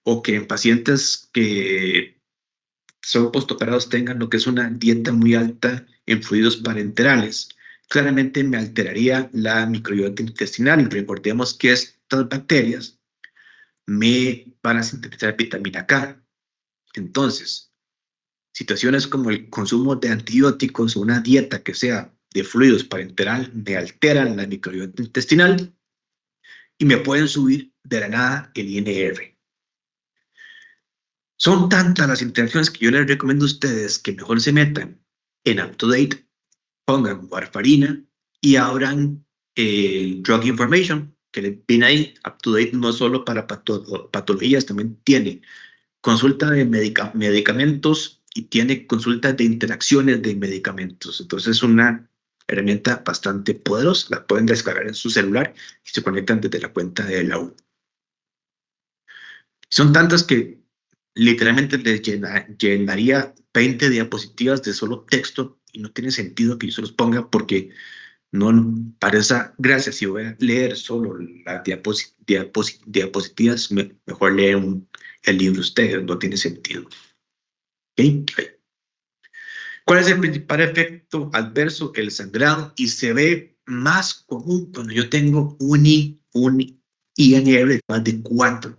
o que en pacientes que son postoperados tengan lo que es una dieta muy alta en fluidos parenterales. Claramente me alteraría la microbiota intestinal. Recordemos que estas bacterias me van a sintetizar vitamina K. Entonces, situaciones como el consumo de antibióticos o una dieta que sea de fluidos parenteral me alteran la microbiota intestinal y me pueden subir de la nada el INR. Son tantas las interacciones que yo les recomiendo a ustedes que mejor se metan en UpToDate, pongan warfarina y abran el Drug Information que le viene ahí. UpToDate no solo para patologías, también tiene consulta de medicamentos y tiene consultas de interacciones de medicamentos. Entonces es una herramienta bastante poderosa. La pueden descargar en su celular y se conectan desde la cuenta de la U. Son tantas que literalmente les llenaría 20 diapositivas de solo texto y no tiene sentido que yo se los ponga porque no, para esa gracia, si voy a leer solo las diapositivas, mejor leer el libro ustedes, no tiene sentido. ¿Okay? ¿Cuál es el principal efecto adverso? El sangrado, y se ve más común cuando yo tengo un INR de más de 4.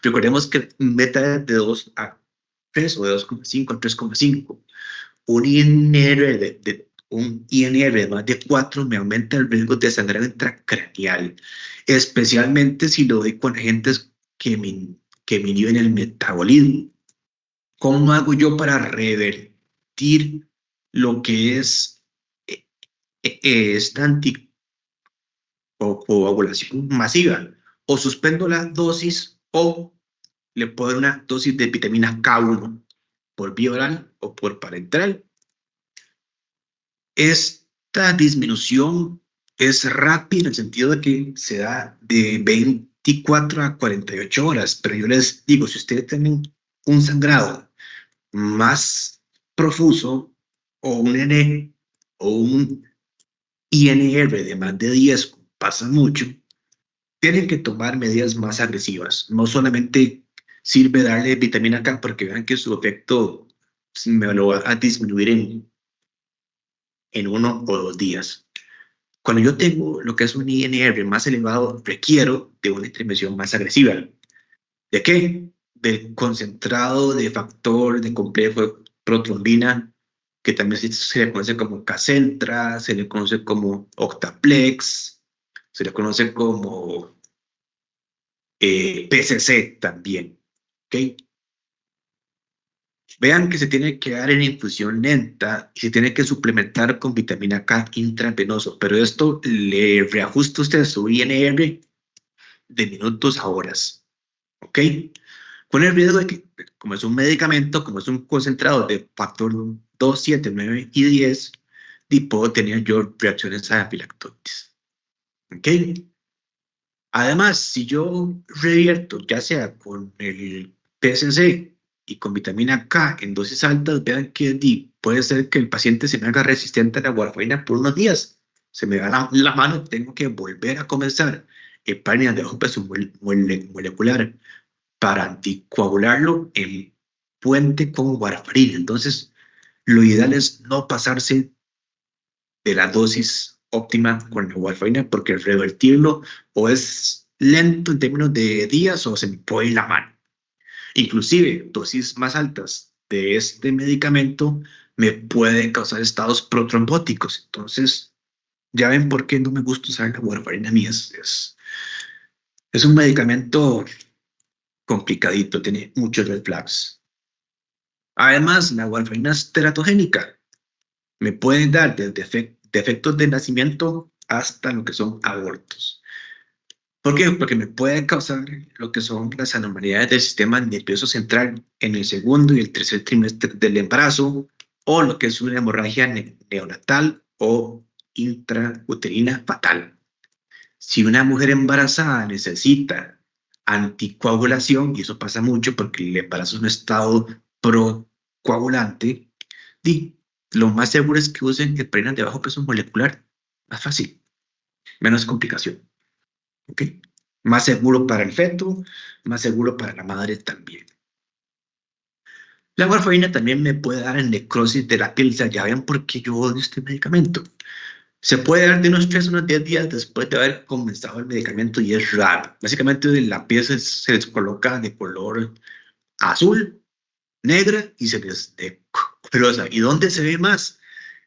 Recordemos que meta de 2 a 3 o de 2,5 a 3,5. Un INR de más de 4 me aumenta el riesgo de sangrado intracraneal, especialmente si lo doy con agentes que me inhiben el metabolismo. ¿Cómo hago yo para revertir lo que es esta coagulación masiva? O suspendo la dosis o le puedo dar una dosis de vitamina K1 por vía oral o por parenteral. Esta disminución es rápida en el sentido de que se da de 24 a 48 horas, pero yo les digo, si ustedes tienen un sangrado más profuso o un INR de más de 10, pasa mucho, tienen que tomar medidas más agresivas. No solamente sirve darle vitamina K porque vean que su efecto me lo va a disminuir en 1 o 2 días. Cuando yo tengo lo que es un INR más elevado, requiero de una intervención más agresiva. ¿De qué? Del concentrado de factor de complejo de protrombina, que también se le conoce como Kcentra, se le conoce como Octaplex, se le conoce como PCC también. ¿Okay? Vean que se tiene que dar en infusión lenta y se tiene que suplementar con vitamina K intravenoso, pero esto le reajusta usted su INR de minutos a horas. ¿Ok? Con el riesgo de que, como es un medicamento, como es un concentrado de factor 2, 7, 9 y 10, y puedo tener yo reacciones anafilácticas. ¿Ok? Además, si yo revierto, ya sea con el PSC y con vitamina K en dosis altas, vean que puede ser que el paciente se me haga resistente a la warfarina por unos días. Se me va la mano, tengo que volver a comenzar heparina de bajo peso molecular para anticoagularlo en puente con warfarina. Entonces, lo ideal es no pasarse de la dosis óptima con la warfarina porque revertirlo o es lento en términos de días o se me puede ir la mano. Inclusive, dosis más altas de este medicamento me pueden causar estados protrombóticos. Entonces, ya ven por qué no me gusta usar la warfarina mía. Es un medicamento complicadito, tiene muchos red flags. Además, la warfarina es teratogénica. Me pueden dar desde defectos de nacimiento hasta lo que son abortos. ¿Por qué? Porque me pueden causar lo que son las anomalías del sistema nervioso central en el segundo y el tercer trimestre del embarazo, o lo que es una hemorragia neonatal o intrauterina fatal. Si una mujer embarazada necesita anticoagulación, y eso pasa mucho porque el embarazo es un estado procoagulante, lo más seguro es que usen heparina de bajo peso molecular. Más fácil, menos complicación. ¿Ok? Más seguro para el feto, más seguro para la madre también. La warfarina también me puede dar en necrosis de la piel. Ya ven por qué yo odio este medicamento. Se puede dar de unos 3 a unos 10 días después de haber comenzado el medicamento y es raro. Básicamente la piel se les coloca de color azul, negra y se les rosa. ¿Y dónde se ve más?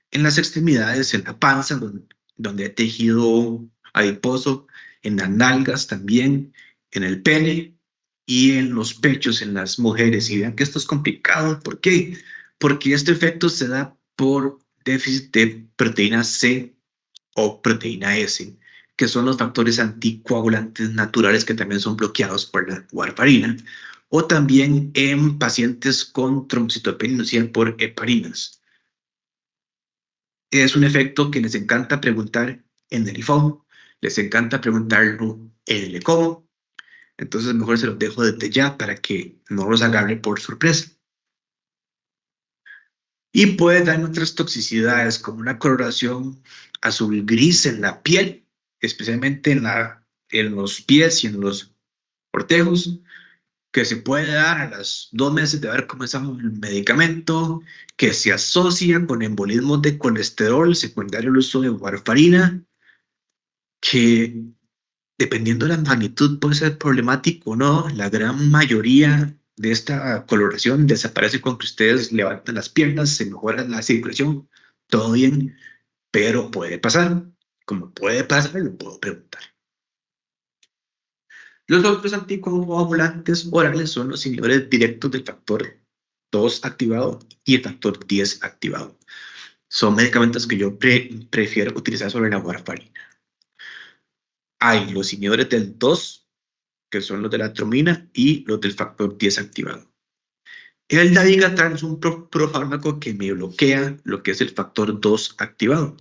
En las extremidades, en la panza, donde hay tejido adiposo, en las nalgas también, en el pene y en los pechos en las mujeres. Y vean que esto es complicado. ¿Por qué? Porque este efecto se da por déficit de proteína C o proteína S, que son los factores anticoagulantes naturales que también son bloqueados por la warfarina. o también en pacientes con trombocitopenia inducida por heparinas. Es un efecto que les encanta preguntar en el IFOM, les encanta preguntarlo en el ECOMO, entonces mejor se los dejo desde ya para que no los agarre por sorpresa. Y puede dar otras toxicidades como una coloración azul gris en la piel, especialmente en los pies y en los cortejos, que se puede dar a las 2 meses de haber comenzado el medicamento, que se asocia con embolismos de colesterol secundario al uso de warfarina, que dependiendo de la magnitud puede ser problemático o no. La gran mayoría de esta coloración desaparece cuando ustedes levantan las piernas, se mejora la circulación, todo bien, pero puede pasar. Como puede pasar, lo puedo preguntar. Los otros anticoagulantes orales son los inhibidores directos del factor 2 activado y el factor 10 activado. Son medicamentos que yo prefiero utilizar sobre la warfarina. Hay los inhibidores del 2, que son los de la atromina, y los del factor 10 activado. El dabigatran es un profármaco que me bloquea lo que es el factor 2 activado.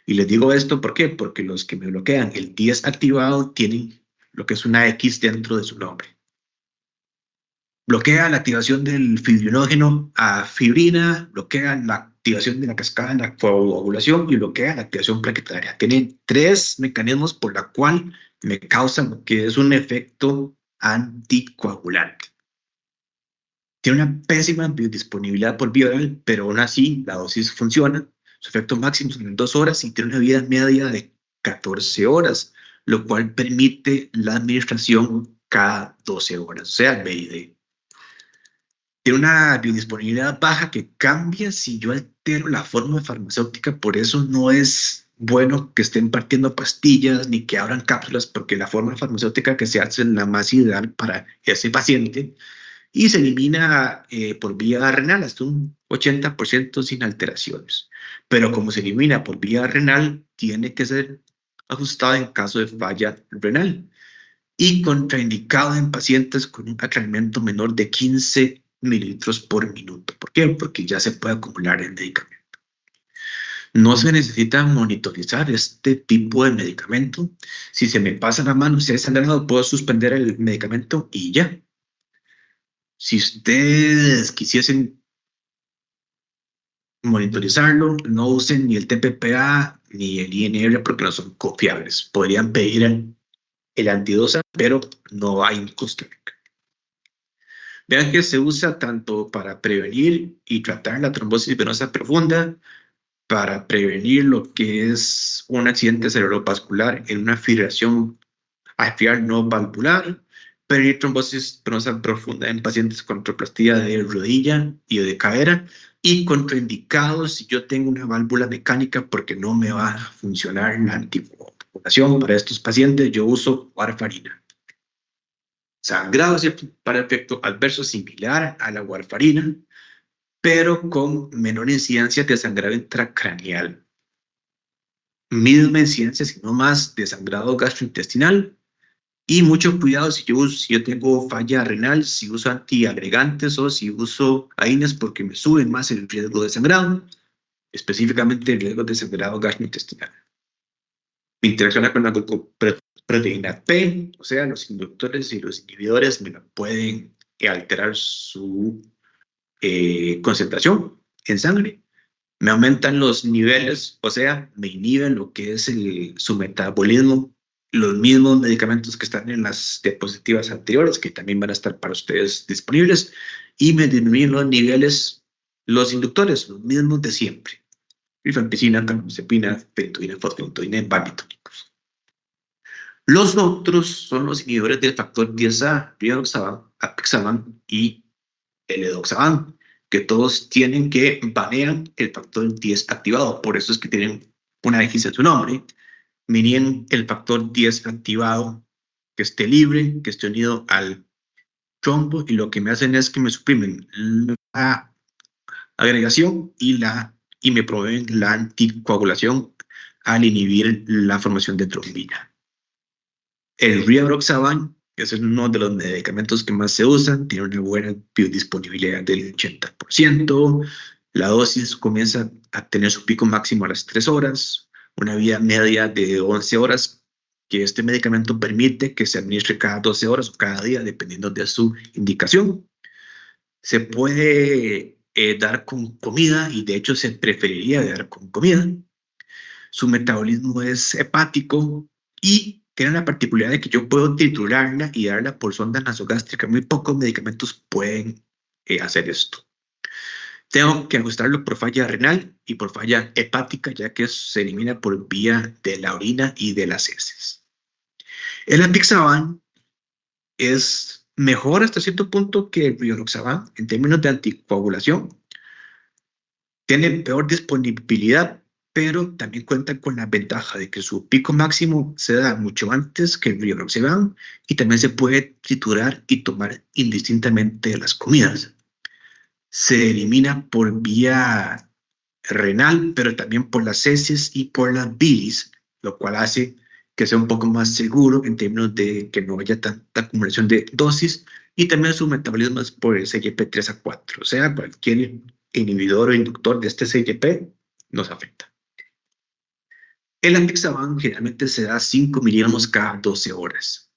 Y les digo esto, ¿por qué? Porque los que me bloquean el 10 activado tienen lo que es una X dentro de su nombre. Bloquea la activación del fibrinógeno a fibrina, bloquea la activación de la cascada en la coagulación y bloquea la activación plaquetaria. Tiene 3 mecanismos por la cual me causan lo que es un efecto anticoagulante. Tiene una pésima biodisponibilidad por vía oral, pero aún así la dosis funciona. Su efecto máximo es en 2 horas y tiene una vida media de 14 horas, lo cual permite la administración cada 12 horas, o sea, BID. Tiene una biodisponibilidad baja que cambia si yo altero la fórmula farmacéutica, por eso no es bueno que estén partiendo pastillas ni que abran cápsulas, porque la fórmula farmacéutica que se hace es la más ideal para ese paciente y se elimina por vía renal hasta un 80% sin alteraciones. Pero como se elimina por vía renal, tiene que ser ajustado en caso de falla renal y contraindicado en pacientes con un aclaramiento menor de 15 mililitros por minuto. ¿Por qué? Porque ya se puede acumular el medicamento. No se necesita monitorizar este tipo de medicamento. Si se me pasa la mano, si es sangrado, puedo suspender el medicamento y ya. Si ustedes quisiesen monitorizarlo, no usen ni el TPPA ni el INR porque no son confiables. Podrían pedir el antidosa, pero no hay un costo. Vean que se usa tanto para prevenir y tratar la trombosis venosa profunda, para prevenir lo que es un accidente cerebrovascular en una fibrilación atrial no valvular, prevenir trombosis venosa profunda en pacientes con artroplastia de rodilla y de cadera, y contraindicados si yo tengo una válvula mecánica porque no me va a funcionar la anticoagulación para estos pacientes, yo uso warfarina. Sangrado para efecto adverso similar a la warfarina, pero con menor incidencia de sangrado intracraneal. Misma incidencia, sino más, de sangrado gastrointestinal. Y mucho cuidado si yo tengo falla renal, si uso antiagregantes o si uso AINES porque me suben más el riesgo de sangrado, específicamente el riesgo de sangrado gastrointestinal. Me interacciona con la glucoproteína P, o sea, los inductores y los inhibidores me pueden alterar su concentración en sangre. Me aumentan los niveles, o sea, me inhiben lo que es su metabolismo, los mismos medicamentos que están en las diapositivas anteriores, que también van a estar para ustedes disponibles, y me disminuyen los niveles, los inductores, los mismos de siempre. Rifampicina, carbamazepina, fentoína, fosfentoína, baritónicos. Los otros son los inhibidores del factor 10A, rivaroxaban, apixaban y L-doxaban, que todos tienen que banean el factor 10 activado, por eso es que tienen una X en su nombre, miren el factor 10 activado, que esté libre, que esté unido al trombo, y lo que me hacen es que me suprimen la agregación y me proveen la anticoagulación al inhibir la formación de trombina. El rivaroxaban Es uno de los medicamentos que más se usan, tiene una buena biodisponibilidad del 80%. La dosis comienza a tener su pico máximo a las 3 horas, una vida media de 11 horas, que este medicamento permite que se administre cada 12 horas o cada día, dependiendo de su indicación. Se puede dar con comida y de hecho se preferiría dar con comida. Su metabolismo es hepático y tiene la particularidad de que yo puedo triturarla y darla por sonda nasogástrica. Muy pocos medicamentos pueden hacer esto. Tengo que ajustarlo por falla renal y por falla hepática, ya que se elimina por vía de la orina y de las heces. El apixaban es mejor hasta cierto punto que el rivaroxaban en términos de anticoagulación. Tiene peor disponibilidad, pero también cuenta con la ventaja de que su pico máximo se da mucho antes que el rivaroxaban y también se puede triturar y tomar indistintamente de las comidas. Se elimina por vía renal, pero también por las heces y por las bilis, lo cual hace que sea un poco más seguro en términos de que no haya tanta acumulación de dosis y también su metabolismo es por el CYP3A4, o sea, cualquier inhibidor o inductor de este CYP nos afecta. El apixaban generalmente se da 5 miligramos cada 12 horas,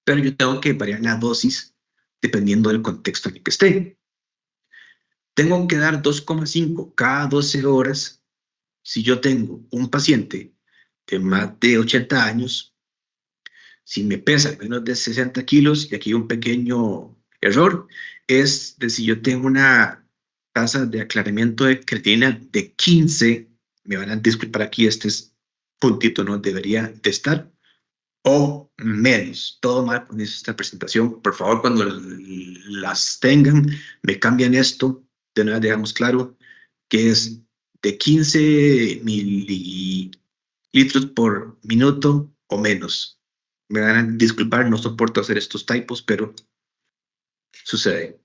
pero yo tengo que variar la dosis dependiendo del contexto en el que esté. Tengo que dar 2,5 cada 12 horas si yo tengo un paciente de más de 80 años, si me pesa menos de 60 kilos, y aquí hay un pequeño error, es de si yo tengo una tasa de aclaramiento de creatinina de 15, me van a disculpar aquí, este es puntito, no debería de estar, o menos. Todo mal con esta presentación. Por favor, cuando las tengan, me cambian esto. De nuevo, dejamos claro que es de 15 mililitros por minuto o menos. Me van a disculpar, no soporto hacer estos typos, pero sucede.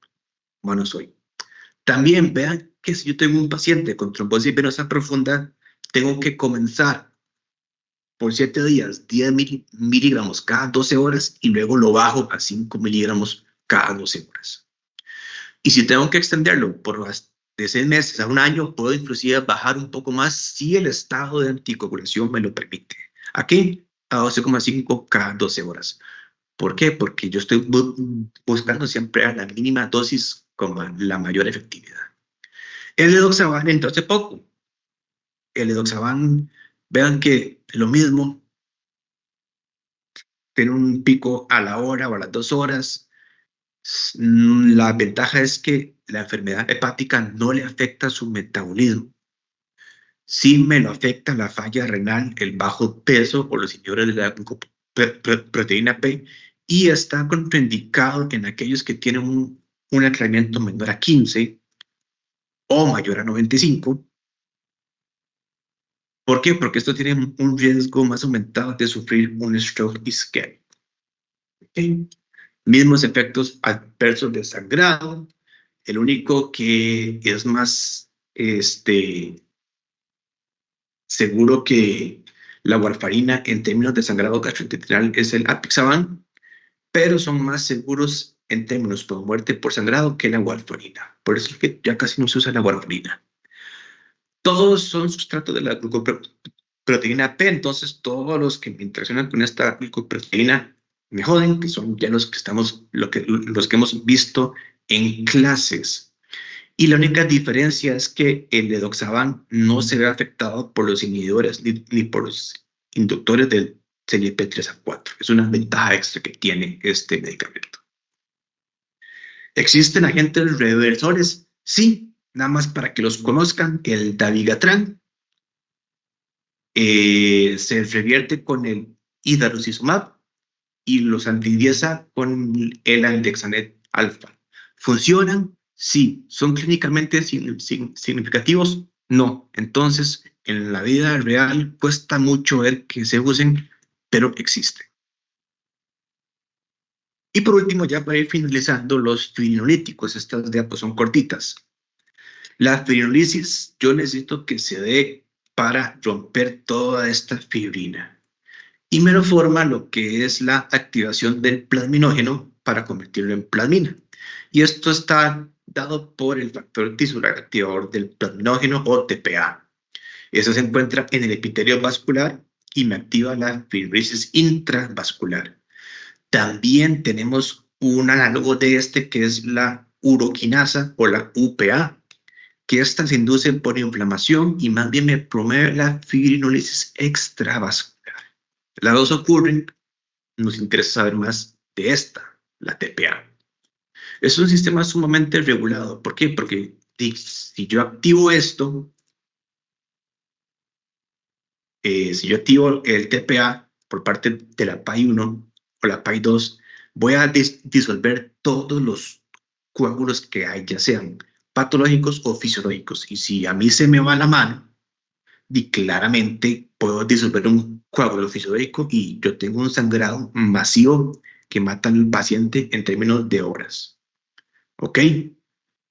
Bueno, soy. También vean que si yo tengo un paciente con trombosis venosa profunda, tengo que comenzar por 7 días, 10 miligramos cada 12 horas y luego lo bajo a 5 miligramos cada 12 horas. Y si tengo que extenderlo por de 6 meses a un año, puedo inclusive bajar un poco más si el estado de anticoagulación me lo permite. Aquí a 12,5 cada 12 horas. ¿Por qué? Porque yo estoy buscando siempre a la mínima dosis con la mayor efectividad. El edoxaban entró hace poco. El edoxaban, vean que lo mismo, tiene un pico a la hora o a las 2 horas. La ventaja es que la enfermedad hepática no le afecta su metabolismo. Sí me lo afecta la falla renal, el bajo peso o los inhibidores de la proteína P y está contraindicado en aquellos que tienen un aclaramiento menor a 15 o mayor a 95. ¿Por qué? Porque esto tiene un riesgo más aumentado de sufrir un stroke isquémico. ¿Okay? Mismos efectos adversos de sangrado. El único que es más seguro que la warfarina en términos de sangrado gastrointestinal es el apixaban, pero son más seguros en términos por muerte por sangrado que la warfarina. Por eso es que ya casi no se usa la warfarina. Todos son sustratos de la glucoproteína P, entonces todos los que me interaccionan con esta glucoproteína me joden, que son ya los que hemos visto en clases. Y la única diferencia es que el edoxaban no se ve afectado por los inhibidores ni por los inductores del CYP3A4. Es una ventaja extra que tiene este medicamento. ¿Existen agentes reversores? Sí, nada más para que los conozcan. El dabigatran se revierte con el idarucizumab y los antidiesa con el andexanet alfa. ¿Funcionan? Sí. ¿Son clínicamente significativos? No. Entonces, en la vida real cuesta mucho ver que se usen, pero existen. Y por último, ya para ir finalizando, los fibrinolíticos. Estas diapos son cortitas. La fibrinolisis yo necesito que se dé para romper toda esta fibrina. y me lo forma lo que es la activación del plasminógeno para convertirlo en plasmina. Y esto está dado por el factor tisular activador del plasminógeno o TPA. Eso se encuentra en el epitelio vascular y me activa la fibrosis intravascular. También tenemos un análogo de este que es la uroquinasa o la UPA, que esta se induce por inflamación y más bien me promueve la fibrinólisis extravascular. Las dos ocurren, nos interesa saber más de esta, la TPA. Es un sistema sumamente regulado. ¿Por qué? Porque si yo activo esto, si yo activo el TPA por parte de la PAI-1 o la PAI-2, voy a disolver todos los coágulos que hay, ya sean patológicos o fisiológicos. Y si a mí se me va la mano, y claramente puedo disolver un coágulo fisiológico y yo tengo un sangrado masivo que mata al paciente en términos de horas. ¿Ok?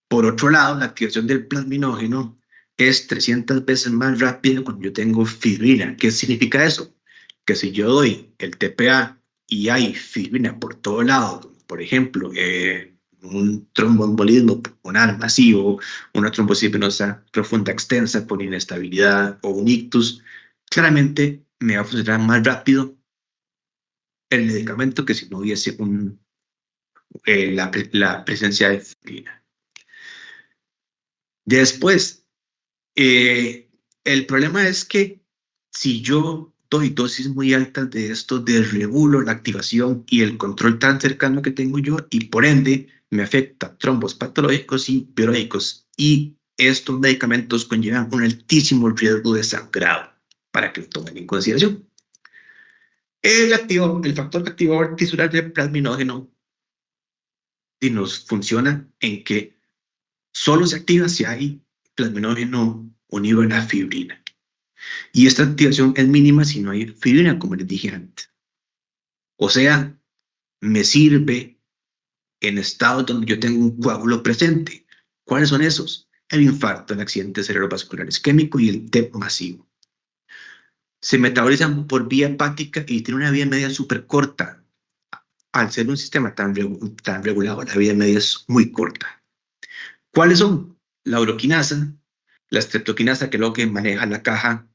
Por otro lado, la activación del plasminógeno es 300 veces más rápida cuando yo tengo fibrina. ¿Qué significa eso? Que si yo doy el TPA y hay fibrina por todo lado, por ejemplo, un tromboembolismo pulmonar masivo, una trombosis venosa profunda extensa por inestabilidad o un ictus, claramente me va a funcionar más rápido el medicamento que si no hubiese la presencia de fibrina. Después, el problema es que si yo doy dosis muy altas de esto, desregulo la activación y el control tan cercano que tengo yo y por ende me afecta trombos patológicos y biológicos. Y estos medicamentos conllevan un altísimo riesgo de sangrado para que lo tomen en consideración. El factor activador tisular del plasminógeno y nos funciona en que solo se activa si hay plasminógeno unido a la fibrina. Y esta activación es mínima si no hay fibrina, como les dije antes. O sea, me sirve en estados donde yo tengo un coágulo presente. ¿Cuáles son esos? El infarto, el accidente cerebrovascular isquémico y el TEP masivo. Se metabolizan por vía hepática y tienen una vía media súper corta. Al ser un sistema tan regulado, la vía media es muy corta. ¿Cuáles son? La uroquinasa, la streptoquinasa, que es lo que maneja la caja,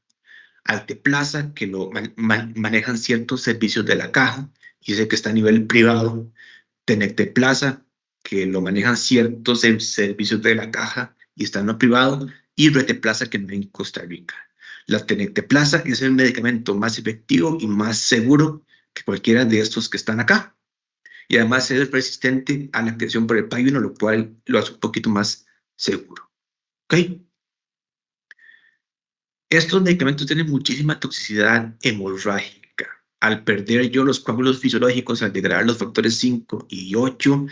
Alteplaza, que lo manejan ciertos servicios de la caja, y ese que está a nivel privado, Tenecteplaza, que lo manejan ciertos servicios de la caja y está en lo privado, y Reteplaza, que no en Costa Rica. La Tenecteplaza es el medicamento más efectivo y más seguro que cualquiera de estos que están acá. Y además es resistente a la activación por el PAI-1, lo cual lo hace un poquito más seguro. ¿Ok? Estos medicamentos tienen muchísima toxicidad hemorrágica. Al perder yo los coágulos fisiológicos, al degradar los factores 5 y 8,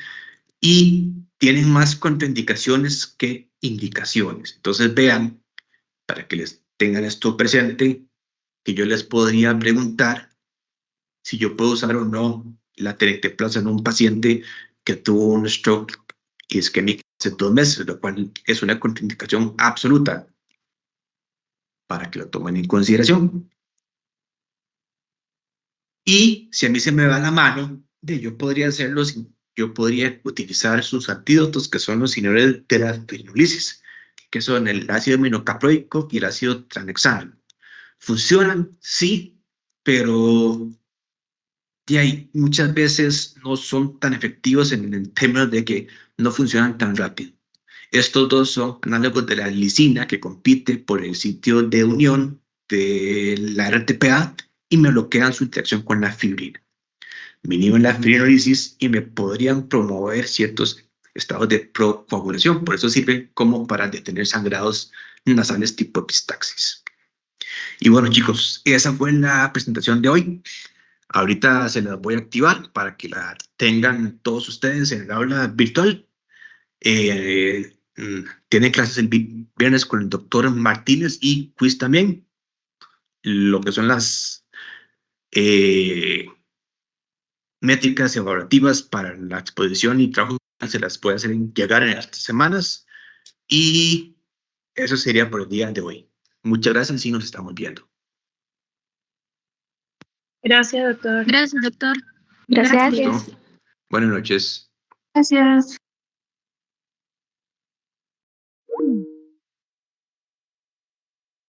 y tienen más contraindicaciones que indicaciones. Entonces vean, para que les tengan esto presente, que yo les podría preguntar si yo puedo usar o no la tenecteplasa en un paciente que tuvo un stroke isquémico hace 2 meses, lo cual es una contraindicación absoluta para que lo tomen en consideración. Y si a mí se me va la mano, yo podría hacerlo, yo podría utilizar sus antídotos, que son los inhibidores de la fibrinolisis, que son el ácido aminocaproico y el ácido tranexano. ¿Funcionan? Sí, pero muchas veces no son tan efectivos en términos de que no funcionan tan rápido. Estos dos son análogos de la lisina, que compite por el sitio de unión de la RTPA y me bloquean su interacción con la fibrina. Me inhiben la fibrinolisis y me podrían promover ciertos estados de procoagulación. Por eso sirve como para detener sangrados nasales tipo epistaxis. Y bueno, chicos, esa fue la presentación de hoy. Ahorita se las voy a activar para que la tengan todos ustedes en el aula virtual. Tienen clases el viernes con el doctor Martínez y quiz también. Lo que son las métricas evaluativas para la exposición y trabajo se las puede hacer llegar en estas semanas. Y eso sería por el día de hoy. Muchas gracias y nos estamos viendo. Gracias, doctor. Gracias, doctor. Gracias. Listo. Buenas noches. Gracias.